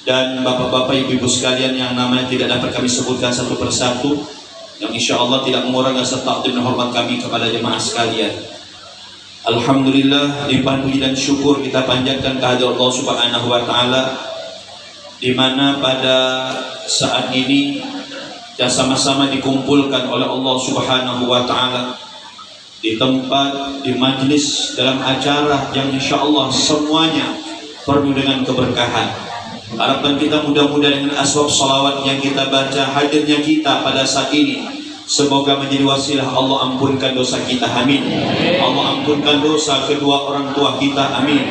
dan bapak-bapak, ibu-ibu sekalian yang namanya tidak dapat kami sebutkan satu persatu, yang insya Allah tidak mengurangi rasa takdim dan hormat kami kepada jemaah sekalian. Alhamdulillah, limpah puji dan syukur kita panjatkan kehadirat Allah Subhanahu wa Ta'ala, di mana pada saat ini kita sama-sama dikumpulkan oleh Allah Subhanahu wa Ta'ala di tempat, di majlis, dalam acara yang insya Allah semuanya penuh dengan keberkahan. Harapan kita mudah-mudahan dengan asbab salawat yang kita baca, hadirnya kita pada saat ini, semoga menjadi wasilah Allah ampunkan dosa kita, amin. Allah ampunkan dosa kedua orang tua kita, amin.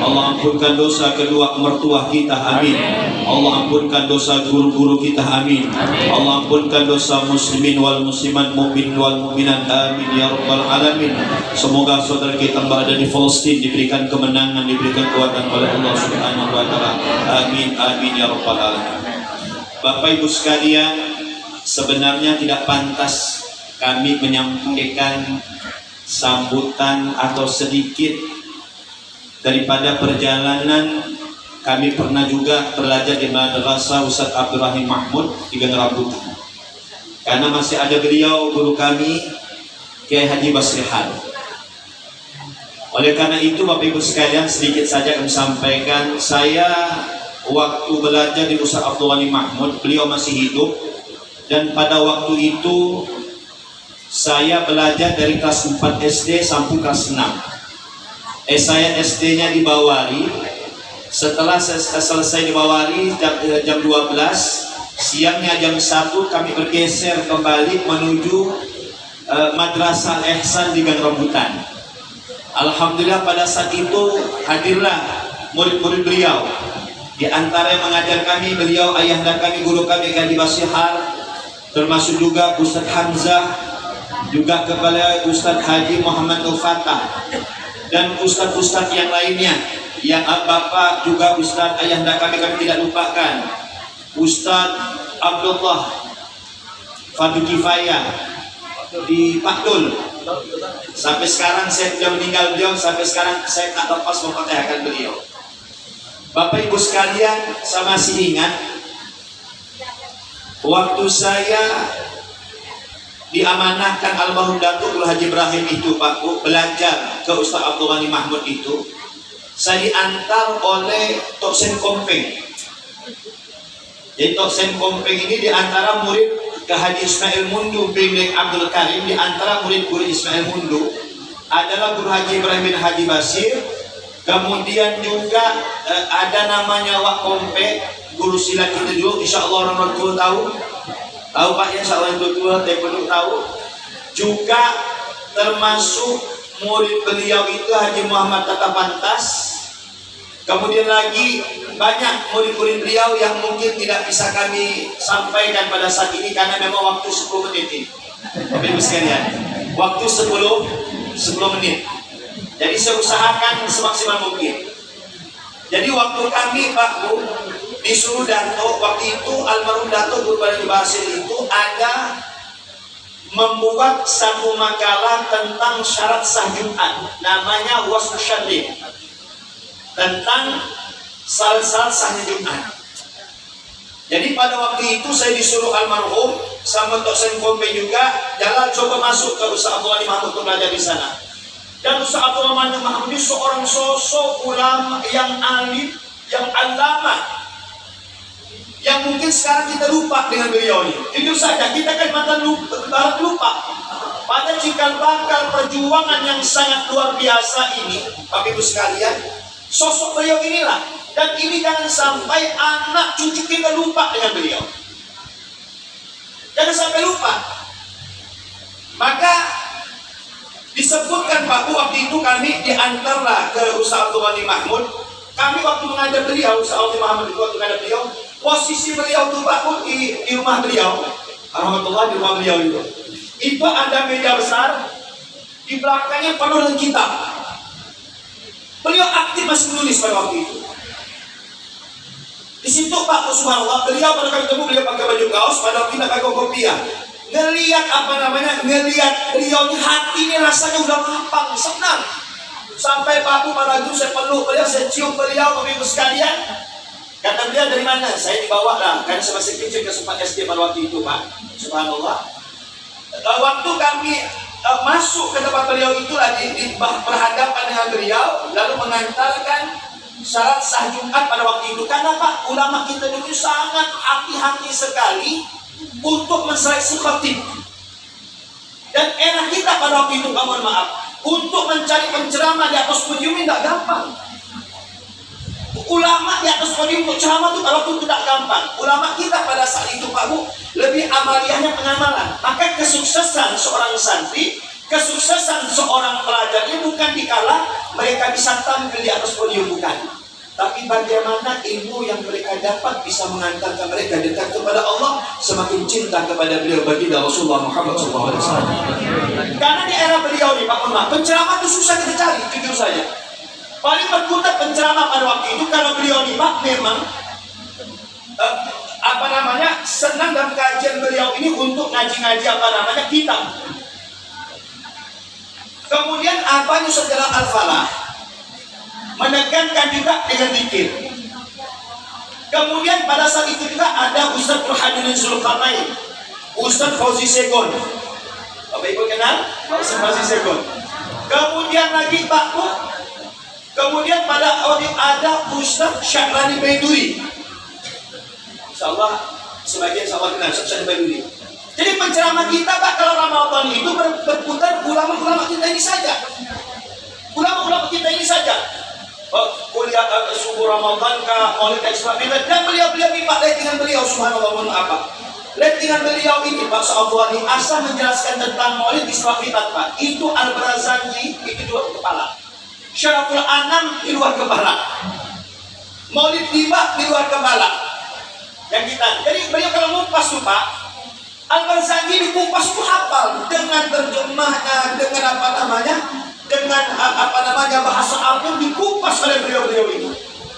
Allah ampunkan dosa kedua mertua kita, amin. Allah ampunkan dosa guru-guru kita, amin. Allah ampunkan dosa muslimin wal muslimat, mukmin wal mukminat, amin ya rabbal alamin. Semoga saudara kita berada di Palestina diberikan kemenangan, diberikan kekuatan oleh Allah Subhanahu wa Ta'ala, amin amin ya rabbal alamin. Bapak Ibu sekalian, sebenarnya tidak pantas kami menyampaikan sambutan atau sedikit daripada perjalanan. Kami pernah juga belajar di Madrasah Ustaz Abdul Rahim Mahmud di Gang Rambutan, karena masih ada beliau guru kami Kiai Haji Basihar. Oleh karena itu Bapak Ibu sekalian, sedikit saja kami sampaikan. Saya waktu belajar di Ustaz Abdul Rahim Mahmud, beliau masih hidup, dan pada waktu itu saya belajar dari kelas 4 SD sampai kelas 6. Saya SD-nya di Bawari. Setelah selesai di Bawari jam 12, siangnya jam 1 kami bergeser kembali menuju Madrasah Ihsan di Gang Rambutan. Alhamdulillah pada saat itu hadirlah murid-murid beliau. Di antara yang mengajar kami, beliau ayahanda kami, guru kami Kiai Basihar, termasuk juga Ustaz Hamzah, juga kepada Ustaz Haji Muhammad Al-Fatah, dan ustaz-ustaz yang lainnya, yang Bapak juga Ustaz ayahanda kami tidak lupakan, Ustaz Abdullah Fadul Kifayah di Pakdul. Sampai sekarang saya sudah meninggal beliau, sampai sekarang saya tak lepas mempercayakan beliau. Bapak Ibu sekalian, saya masih ingat waktu saya diamanahkan almarhum Datuk Haji Ibrahim itu, Pak Bu, belajar ke Ustaz Abdul Ghani Mahmud itu, saya diantar oleh Tok Sen Kompeng. Jadi Tok Sen Kompeng ini diantara murid ke Haji Ismail Mundu bin Abdul Karim. Di antara murid-murid Ismail Mundu adalah Guru Haji Ibrahim bin Haji Basir. Kemudian juga ada namanya Wak Kompe, guru silat kita dulu. Insya Allah orang tua tahu Pak ya, insya Allah yang tua tahu. Juga termasuk murid beliau itu Haji Muhammad Tata Pantas. Kemudian lagi banyak murid-murid beliau yang mungkin tidak bisa kami sampaikan pada saat ini karena memang waktu 10 menit ini. Bapak-Ibu sekalian, waktu 10 menit. Jadi saya usahakan semaksimal mungkin. Jadi waktu kami Pak Bu disuruh Dato, waktu itu almarhum Dato Guru Haji Basir itu ada membuat satu makalah tentang syarat sah Jumat, namanya Wasfu Syarif, tentang syarat-syarat sahnya Jumat. Jadi pada waktu itu saya disuruh almarhum sama Tosen Kompe juga, jalan coba masuk ke Ustaz Abdul Ghani Mahmud untuk belajar di sana. Dan Ustaz Abdul Ghani Mahmud ini seorang sosok ulama yang alim, yang alama, yang mungkin sekarang kita lupa dengan beliau ini. Jujur saja, kita kan mantan lupa. Pada cikal bakal perjuangan yang sangat luar biasa ini, Bapak Ibu sekalian, sosok beliau inilah. Dan ini jangan sampai anak cucu kita lupa dengan beliau. Jangan sampai lupa. Maka disebutkan Pak Bu, waktu itu kami diantarlah ke Ustaz Abdul Ghani Mahmud. Kami waktu mengajar beliau, Ustaz Abdul Ghani Mahmud itu waktu mengajar beliau, posisi beliau itu Pak Bu di rumah beliau, alhamdulillah di rumah beliau itu ada meja besar, di belakangnya penuh dengan kitab. Beliau aktif masih menulis pada waktu itu. Di situ Pak Bu subhanallah, beliau pada kali ketemu beliau pakai baju kaos, pada waktu itu pakai kopiah. Ngelihat ngelihat beliau ini, hati ini rasanya udah lapang, senang. Sampai Pak Bu pada itu saya peluk beliau, saya cium beliau, Bapak Ibu sekalian. Kata beliau, dari mana? Saya dibawa lah, karena saya masih kecil ke Sempat SD pada waktu itu Pak, subhanallah. Waktu kami masuk ke tempat beliau itulah berhadapan dengan beliau, lalu mengantarkan syarat sah Jumat pada waktu itu. Karena Pak, ulama kita dulu sangat hati-hati sekali untuk menseleksi khatib. Dan era kita pada waktu itu, mohon maaf, untuk mencari penceramah di atas podium ini tidak gampang. Ulama di atas podium untuk ceramah itu kalau itu tidak gampang. Ulama kita pada saat itu Pak Bu lebih amaliyahnya pengamalan. Maka kesuksesan seorang santri, kesuksesan seorang pelajar ini bukan dikala mereka bisa tampil di atas podium, bukan. Tapi bagaimana ilmu yang mereka dapat bisa mengantarkan mereka dekat kepada Allah, semakin cinta kepada beliau baginda Rasulullah Muhammad SAW. Karena di era beliau nih Pak Muhammad, penceramah itu susah kita cari, jujur saja. Paling berkutat penceramah pada waktu itu kalau beliau nih Pak memang senang dalam kajian beliau ini untuk ngaji-ngaji kitab. Kemudian apanya Saudara Al-Falah menekankan juga dengan zikir. Kemudian pada saat itu juga ada Ustaz Burhanuddin Zulkarnain, Ustaz Fauzi Segon. Bapak Ibu kenal Ustaz Fauzi Segon. Kemudian lagi Pak Bu, kemudian pada waktu ada Ustaz Syahrani Baiduri. Insyaallah sebagian sahabat kenal Ustaz Syahrani Baiduri. Jadi penceramah kita Pak kalau Ramadan itu berputar ulama-ulama kita ini saja. Ulama-ulama kita ini saja. Kuliah subuh Ramadan ke Maulid Isra Mi'raj, dan beliau-beliau ini Pak, dengan beliau subhanallah apa? Dengan beliau ini Pak Sa'abwani asal menjelaskan tentang Maulid Isra Mi'raj Pak, itu Al-Barazanji itu di luar kepala, Syaraful Anam di luar kepala, Maulid Tiba di luar kepala. Yang kita, jadi beliau kalau ngupas tuh Pak, Al-Barazanji dikupas itu hafal dengan terjemahnya, dengan dengan bahasa Arab dikupas oleh beliau-beliau ini.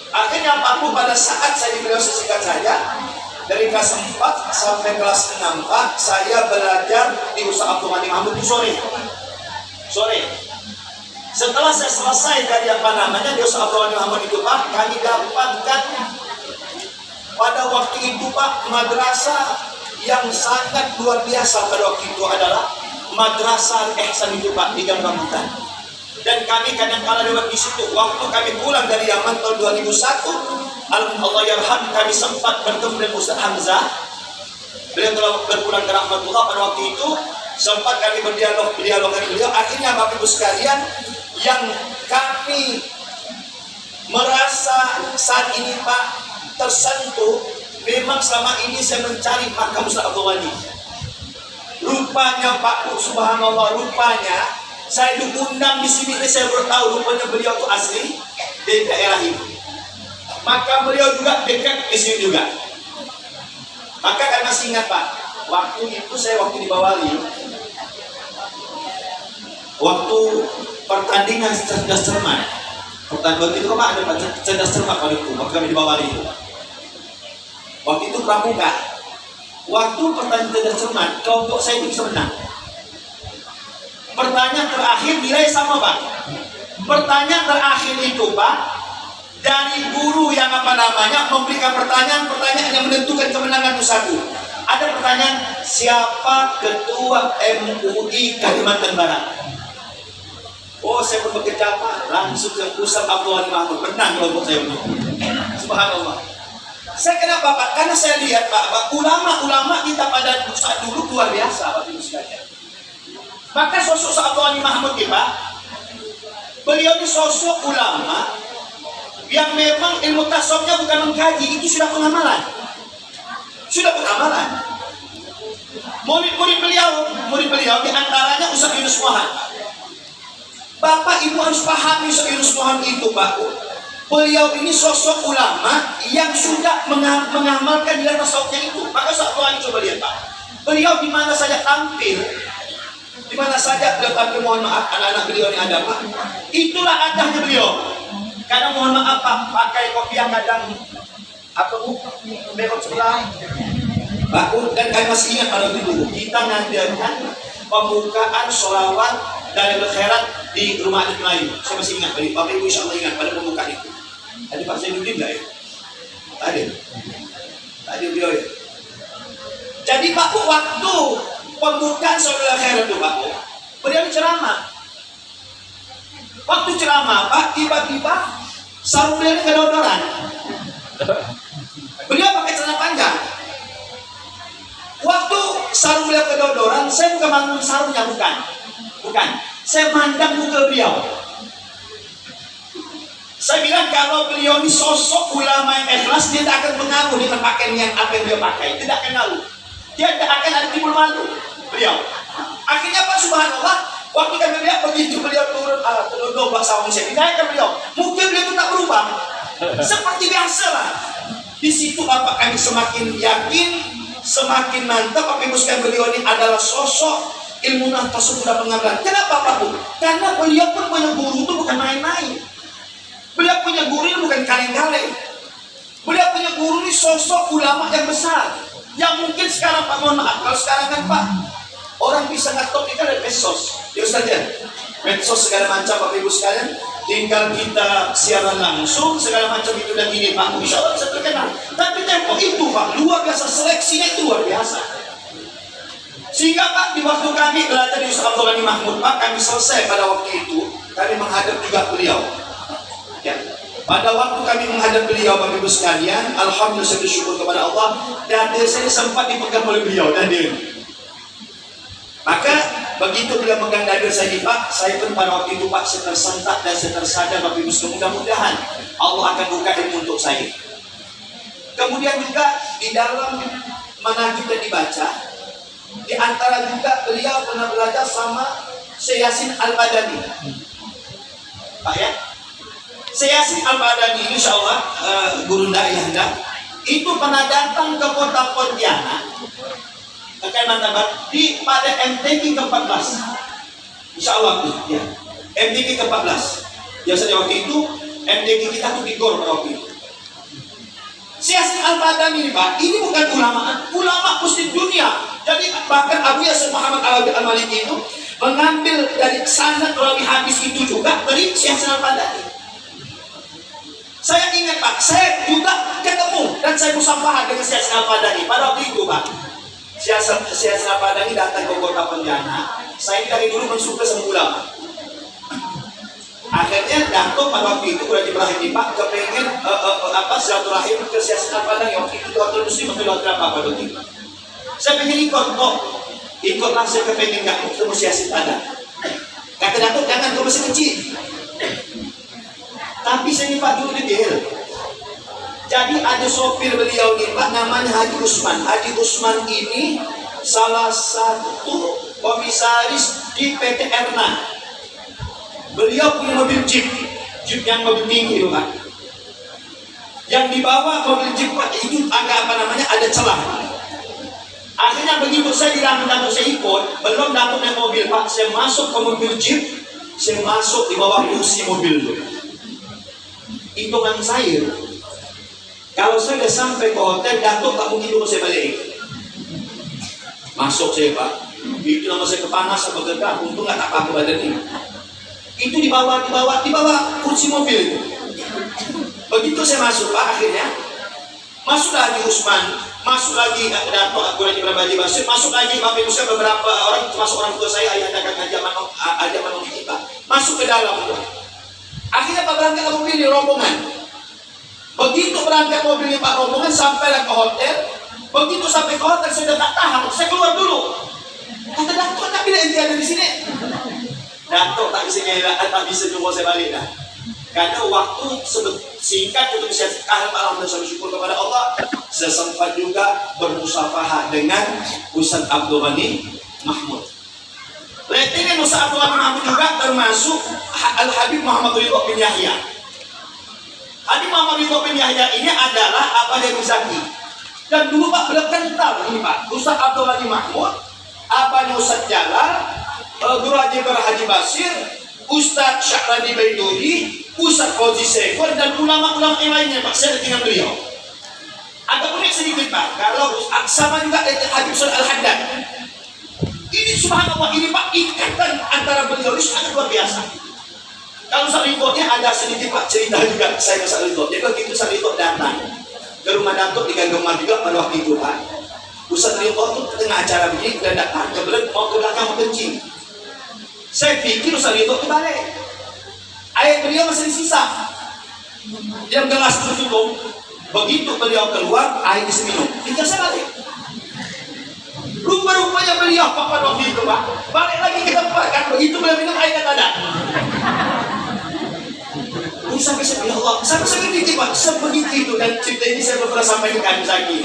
Akhirnya Pak pada saat saya di beliau sesingkat saja dari kelas 4 sampai kelas 6 Pak, saya belajar di Ustaz Abdul Ghani Mahmud itu sore. Setelah saya selesai dari di Ustaz Abdul Ghani Mahmud itu Pak, kami dapatkan pada waktu itu Pak madrasah yang sangat luar biasa pada waktu itu adalah Madrasah Ihsan itu Pak di Gang Rambutan. Dan kami kadang-kala lewat di situ. Waktu kami pulang dari Yaman tahun 2001, Allah yarham, kami sempat bertemu dengan Ustaz Hamzah. Beliau telah berpulang ke rahmatullah. Pada waktu itu sempat kami berdialog dengan beliau. Akhirnya Bapak Ibu sekalian, yang kami merasa saat ini Pak tersentuh, memang selama ini saya mencari makam Ustaz Abdul Ghani. Rupanya Pak, subhanallah, rupanya saya diundang di sini, saya baru tahu rupanya beliau itu asli di daerah ini. Maka beliau juga dekat di sini juga. Maka kan masih ingat Pak, waktu itu saya waktu di Bawali, waktu pertandingan cerdas cermat, pertandingan itu Pak ada cerdas cermat pada itu, waktu kami di Bawali itu. Waktu itu pramuka, waktu pertandingan cerdas cermat, kelompok saya itu bisa menang. Pertanyaan terakhir nilai sama Pak. Pertanyaan terakhir itu Pak, dari guru yang memberikan pertanyaan yang menentukan kemenangan itu satu. Ada pertanyaan, siapa ketua MUI Kalimantan Barat? Oh, saya pun bekerja Pak, langsung ke Ustaz Abdul Ghani Mahmud, menang kelompok saya itu. Subhanallah. Saya kenapa Pak? Karena saya lihat Pak, ulama-ulama kita pada saat dulu luar biasa Pak Ibu sekalian. Maka sosok Ustaz Abdul Ghani Mahmud Pak, beliau ini sosok ulama yang memang ilmu tasawufnya bukan mengkaji, itu sudah pengamalan. Sudah pengamalan. Murid beliau diantaranya Ustaz Yunus Mohan. Bapak Ibu harus pahami Ustaz Yunus Mohan itu Pak. Beliau ini sosok ulama yang sudah mengamalkan nilai tasawufnya itu. Maka Ustaz Abdul Ghani coba lihat Pak. Beliau di mana saja tampil, di mana saja beliau tampil, mohon maaf anak-anak beliau yang ada Pak, itulah adanya beliau. Kadang mohon maaf Pak, pakai kopi yang kadang merok sebelah Pak. Dan kami masih ingat pada dulu kita ngadakan pembukaan sholawat dari berkhairat di rumah adat Melayu. Saya masih ingat, Bapak Ibu insya Allah ingat pada pembukaan itu. Tadi Pak Zainuddin nggak ya? Tadi beliau ya. Jadi Pak, waktu pembukaan sholawat khairat itu Pak, beliau ceramah. Waktu ceramah Pak, tiba-tiba sarung beliau ini kedodoran. Beliau pakai celana panjang. Waktu sarung beliau kedodoran, saya bukan mandang sarungnya, bukan. Saya mandang muka beliau. Saya bilang kalau beliau ini sosok ulama yang ikhlas, dia tidak akan mengaku dengan pakaian yang apa yang dia pakai. Tidak akan malu. Dia tidak akan ada timbul malu beliau. Akhirnya Pak, subhanallah, waktu kami lihat begitu beliau turun dobrak sarung saya, dinaikkan beliau, muka beliau itu tak berubah, seperti biasa lah. Di situ Bapak kami semakin yakin, semakin mantap Bapak Ibu sekalian, beliau ini adalah sosok ilmu tasawuf sudah pengamalan. Kenapa Pak Bu? Karena beliau pun punya guru itu bukan main-main. Beliau punya guru ini bukan kaleng-kaleng. Beliau punya guru ini sosok ulama yang besar. Yang mungkin sekarang Pak, mohon maaf, kalau sekarang kan Pak, orang bisa ngetop ikan dari medsos. Ya Ustaz ya, medsos segala macam Bapak Ibu sekalian, tinggal kita siaran langsung segala macam itu dan ini Pak, insya Allah bisa terkenal. Tapi tempo itu Pak, luar biasa, seleksinya itu luar biasa. Sehingga Pak, di waktu kami belajar di Ustaz Abdul Ghani Mahmud Pak, kami selesai pada waktu itu, kami menghadap juga beliau. Ya. Pada waktu kami menghadap beliau Bapak Ibu sekalian, alhamdulillah saya bersyukur kepada Allah, dan saya sempat dipegang oleh beliau dan dia. Maka begitu beliau megang dada saya Pak, saya pun pada waktu itu Pak, saya tersentak dan saya tersadar Bapak Ibu sekalian, mudah-mudahan Allah akan buka ilmu untuk saya. Kemudian juga di dalam manhaj dan dibaca, di antara juga beliau pernah belajar sama Syekh Yasin Al-Badani. Pak ya, Syekh Yasin Al-Badani insya Allah guru dakwah itu pernah datang ke kota Pontianak, ke Kalimantan Barat, pada MTQ ke-14 insya Allah ya, MTQ ke-14. Biasanya waktu itu MTQ kita tuh di GOR pada waktu itu. Syekh Yasin Al-Badani Pak, ini bukan ulama muslim dunia. Jadi bahkan Abu Yasir Muhammad Al-Maliki itu mengambil dari sanad rawi hadis itu juga dari Syekh Yasin Al-Badani. Saya ingat Pak, saya juga ketemu dan saya musafahat dengan Syekh Yasin Al-Badani pada waktu itu Pak. Syekh Yasin Al-Badani datang ke kota Pontianak. Saya dari dulu mensuka sama ulama. Akhirnya datang pada waktu itu udah Ibrahim Pak kepengen silaturahim ke Syekh Yasin Al-Badani. Waktu itu waktu muslim atau waktu apa pada waktu itu. Saya pengen ikut, ikutlah saya kepengen nggak ketemu siasat ada. Kata Datuk, jangan, kau masih kecil. Tapi saya Pak dulu detail. Jadi ada sopir beliau ini Pak, namanya Haji Usman. Haji Usman ini salah satu komisaris di PT Erna. Beliau punya mobil jeep yang mobil tinggi Pak. Yang dibawa mobil jeep Pak itu agak ada celah. Akhirnya begitu saya bilang Datuk saya ikut, belum Datuk naik mobil Pak, saya masuk ke mobil jeep, saya masuk di bawah kursi mobil itu. Hitungan saya, kalau saya sudah sampai ke hotel, Datuk tak mungkin dulu saya balik. Masuk saya Pak, itu nama saya kepanasan bergerak, untung nggak apa-apa badan ini. Itu dibawa kursi mobil itu. Begitu saya masuk Pak, akhirnya masuk lagi Usman, masuk lagi Datuk Aku Haji Ibrahim Haji Basir, masuk lagi Bapak Ibu saya beberapa orang, termasuk orang tua saya, ayah dan kakak Haji Manong kita, masuk ke dalam itu. Akhirnya Pak berangkat mobil di rombongan. Begitu berangkat mobilnya Pak rombongan sampailah ke hotel. Begitu sampai ke hotel saya sudah tak tahan, saya keluar dulu. Kata Datuk, tak bila ente ada di sini. Datuk tak bisa jumpa saya balik dah. Karena waktu singkat itu bisa alhamdulillah saya bersyukur kepada Allah. Saya sempat juga bermusafahah dengan Ustaz Abdul Ghani Mahmud. Ini Ustaz Abdul Ghani Mahmud juga termasuk Al-Habib Muhammad Ridho bin Yahya. Habib Muhammad Ridho bin Yahya ini adalah Abah Dewi Zaki. Dan dulu Pak beliau kental ini Pak, Ustaz Abdul Ghani Mahmud, Abahnya Ustaz Jalal, Guru Haji Ibrahim Haji Basir, Ustaz Syahrani Baiduri, Ustaz Fauzi Sekor, dan ulama-ulama yang lainnya Pak, saya dengan beliau. Agak unik sedikit Pak, kalau sama juga Habib Sulaiman Al-Haddad. Ini subhanallah, ini Pak, ikatan antara beliau ini sangat luar biasa. Kalau Salihotnya ada sedikit Pak cerita juga saya ke Salihot. Jadi begitu Salihot datang ke rumah Datuk di Ganggemar juga pada waktu itu Pak. Ustaz Salihot itu tengah acara begini dan datang kebetulan mau ke belakang mau kencing. Saya pikir Ustaz Salihot itu balik. Air beliau masih sisa. Dia gelas tertutup. Begitu beliau keluar air bisa minum. Tinggal saya balik. Rupa-rupanya beliau Pak waktu itu Pak. Balik lagi ke tempat kan begitu beliau minum air tak ada. Ini sampai saya bilang Allah, sampai saya begitu Pak, sebegitu itu dan cerita ini saya pernah sampaikan lagi.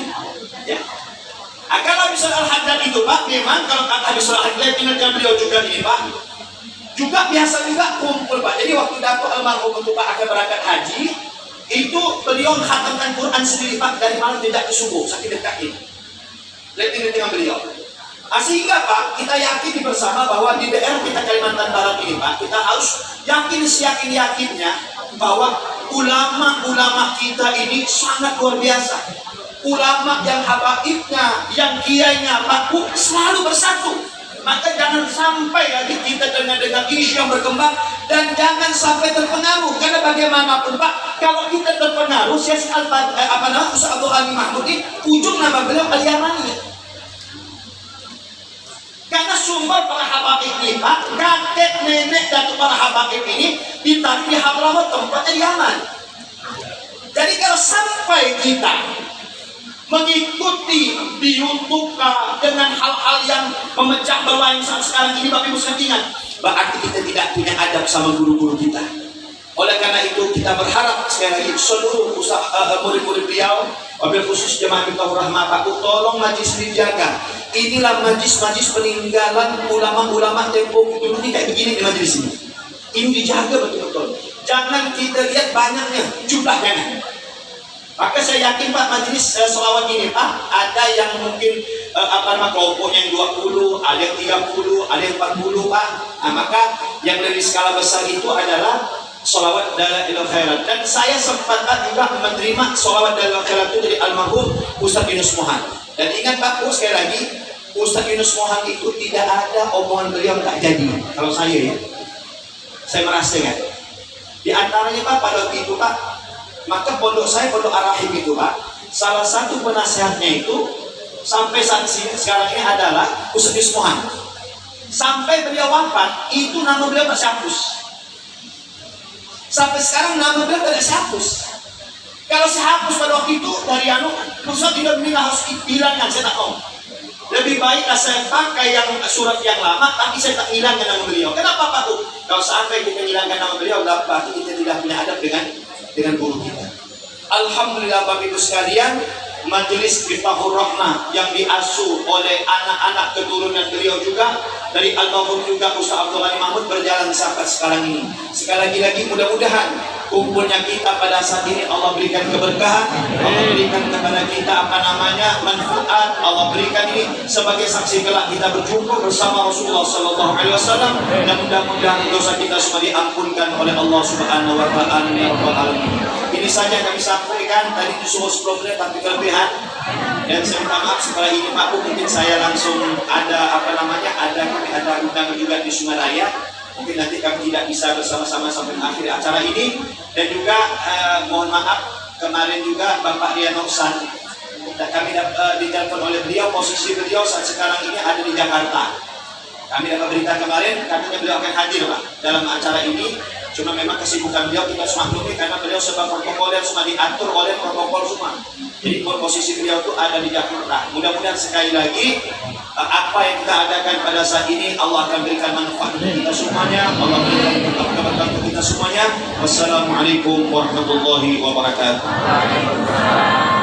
Ya. Kalau misalnya Al-Haddad itu Pak, memang kalau Habib Al-Haddad ingatkan beliau juga ini Pak, juga biasa juga kumpul Pak. Jadi waktu Datuk almarhum itu Pak akan berangkat haji, itu beliau menghatamkan Quran sendiri Pak dari malam tidak ke subuh, saking dekatnya. Lihat ini dengan beliau. Sehingga Pak, kita yakini bersama bahwa di daerah kita Kalimantan Barat ini Pak, kita harus yakin seyakin-yakinnya bahwa ulama-ulama kita ini sangat luar biasa. Ulama yang habaibnya, yang kiainya Pak selalu bersatu. Maka jangan sampai lagi kita dengan isu yang berkembang dan jangan sampai terpengaruh. Karena bagaimanapun Pak, kalau kita terpengaruh, Ustaz Abdul Ghani Mahmud ini ujung nama beliau Al-Yamani. Karena sumber para habaib ini Pak, kakek nenek dan para habaib ini ditarik di Hadramaut tempatnya di Yaman. Jadi kalau sampai kita mengikuti di YouTube dengan hal-hal yang memecah belah yang sekarang ini Bapak Ibu sekalian, berarti kita tidak punya adab sama guru-guru kita. Oleh karena itu kita berharap sekali lagi seluruh murid-murid beliau, wabil khusus jemaah Miftahur Rahmah Pak, tolong majlis dijaga. Inilah majlis-majlis peninggalan ulama-ulama tempo dulu ini kayak begini di majlis ini. Ini dijaga betul-betul. Jangan kita lihat banyaknya, jumlahnya. Maka saya yakin Pak majlis selawat ini Pak, ada yang mungkin kelompoknya yang 20, ada yang 30, ada yang 40 Pak. Nah, maka yang dari skala besar itu adalah sholawat Dalailul Khairat. Dan saya sempat juga menerima sholawat Dalailul Khairat itu dari almarhum Ustaz Yunus Mohan. Dan ingat Pak, sekali lagi Ustaz Yunus Mohan itu tidak ada omongan beliau tak jadi. Kalau saya merasa kan. Di antaranya Pak pada waktu itu Pak, maka pondok saya, pondok Ar-Rahim itu Pak, salah satu penasehatnya itu sampai saat ini sekarang ini adalah Ustaz Yunus Mohan. Sampai beliau wafat, itu nama beliau masih hapus. Sampai sekarang nama beliau tidak dihapus. Kalau saya hapus pada waktu itu dari Ustaz tidak meninggal harus dihilangkan, saya tak tahu. lebih baiklah saya pakai yang surat yang lama, tapi saya tak hilangkan nama beliau. Kenapa Pak Bu? Kalau sampai kita hilangkan nama beliau, berarti kita tidak punya adab dengan guru kita. Alhamdulillah Bapak Ibu sekalian, Majelis Miftahur Rahmah yang diasuh oleh anak-anak keturunan beliau juga dari almarhum juga Ustaz Abdul Ghani Mahmud berjalan sampai sekarang ini. Sekali lagi mudah-mudahan kumpulnya kita pada saat ini Allah berikan keberkahan, Allah berikan kepada kita manfaat, Allah berikan ini sebagai saksi kelak kita berjumpa bersama Rasulullah Sallallahu Alaihi Wasallam, dan mudah-mudahan dosa kita semua diampunkan oleh Allah Subhanahu Wa Taala ya Rabbal Alamin. Ini saja kami sampaikan, tadi disuruh 10 menit tapi kelebihan, dan saya minta maaf setelah ini Pak Bu, mungkin saya langsung ada undangan juga di Sungaraya. Mungkin nanti kami tidak bisa bersama-sama sampai akhir acara ini. Dan juga mohon maaf kemarin juga Bapak Rian Oksan, kami ditelepon oleh beliau, posisi beliau saat sekarang ini ada di Jakarta. Kami dapat berita kemarin katanya beliau akan hadir Pak dalam acara ini. Cuma memang kesibukan beliau kita semua maklumi karena beliau sebab protokolnya semua diatur oleh protokol semua. Jadi posisi beliau itu ada di Jakarta. Mudah-mudahan sekali lagi apa yang kita adakan pada saat ini Allah akan berikan manfaat untuk kita semuanya. Allah berikan keberkahan untuk kita semuanya. Wassalamualaikum warahmatullahi wabarakatuh.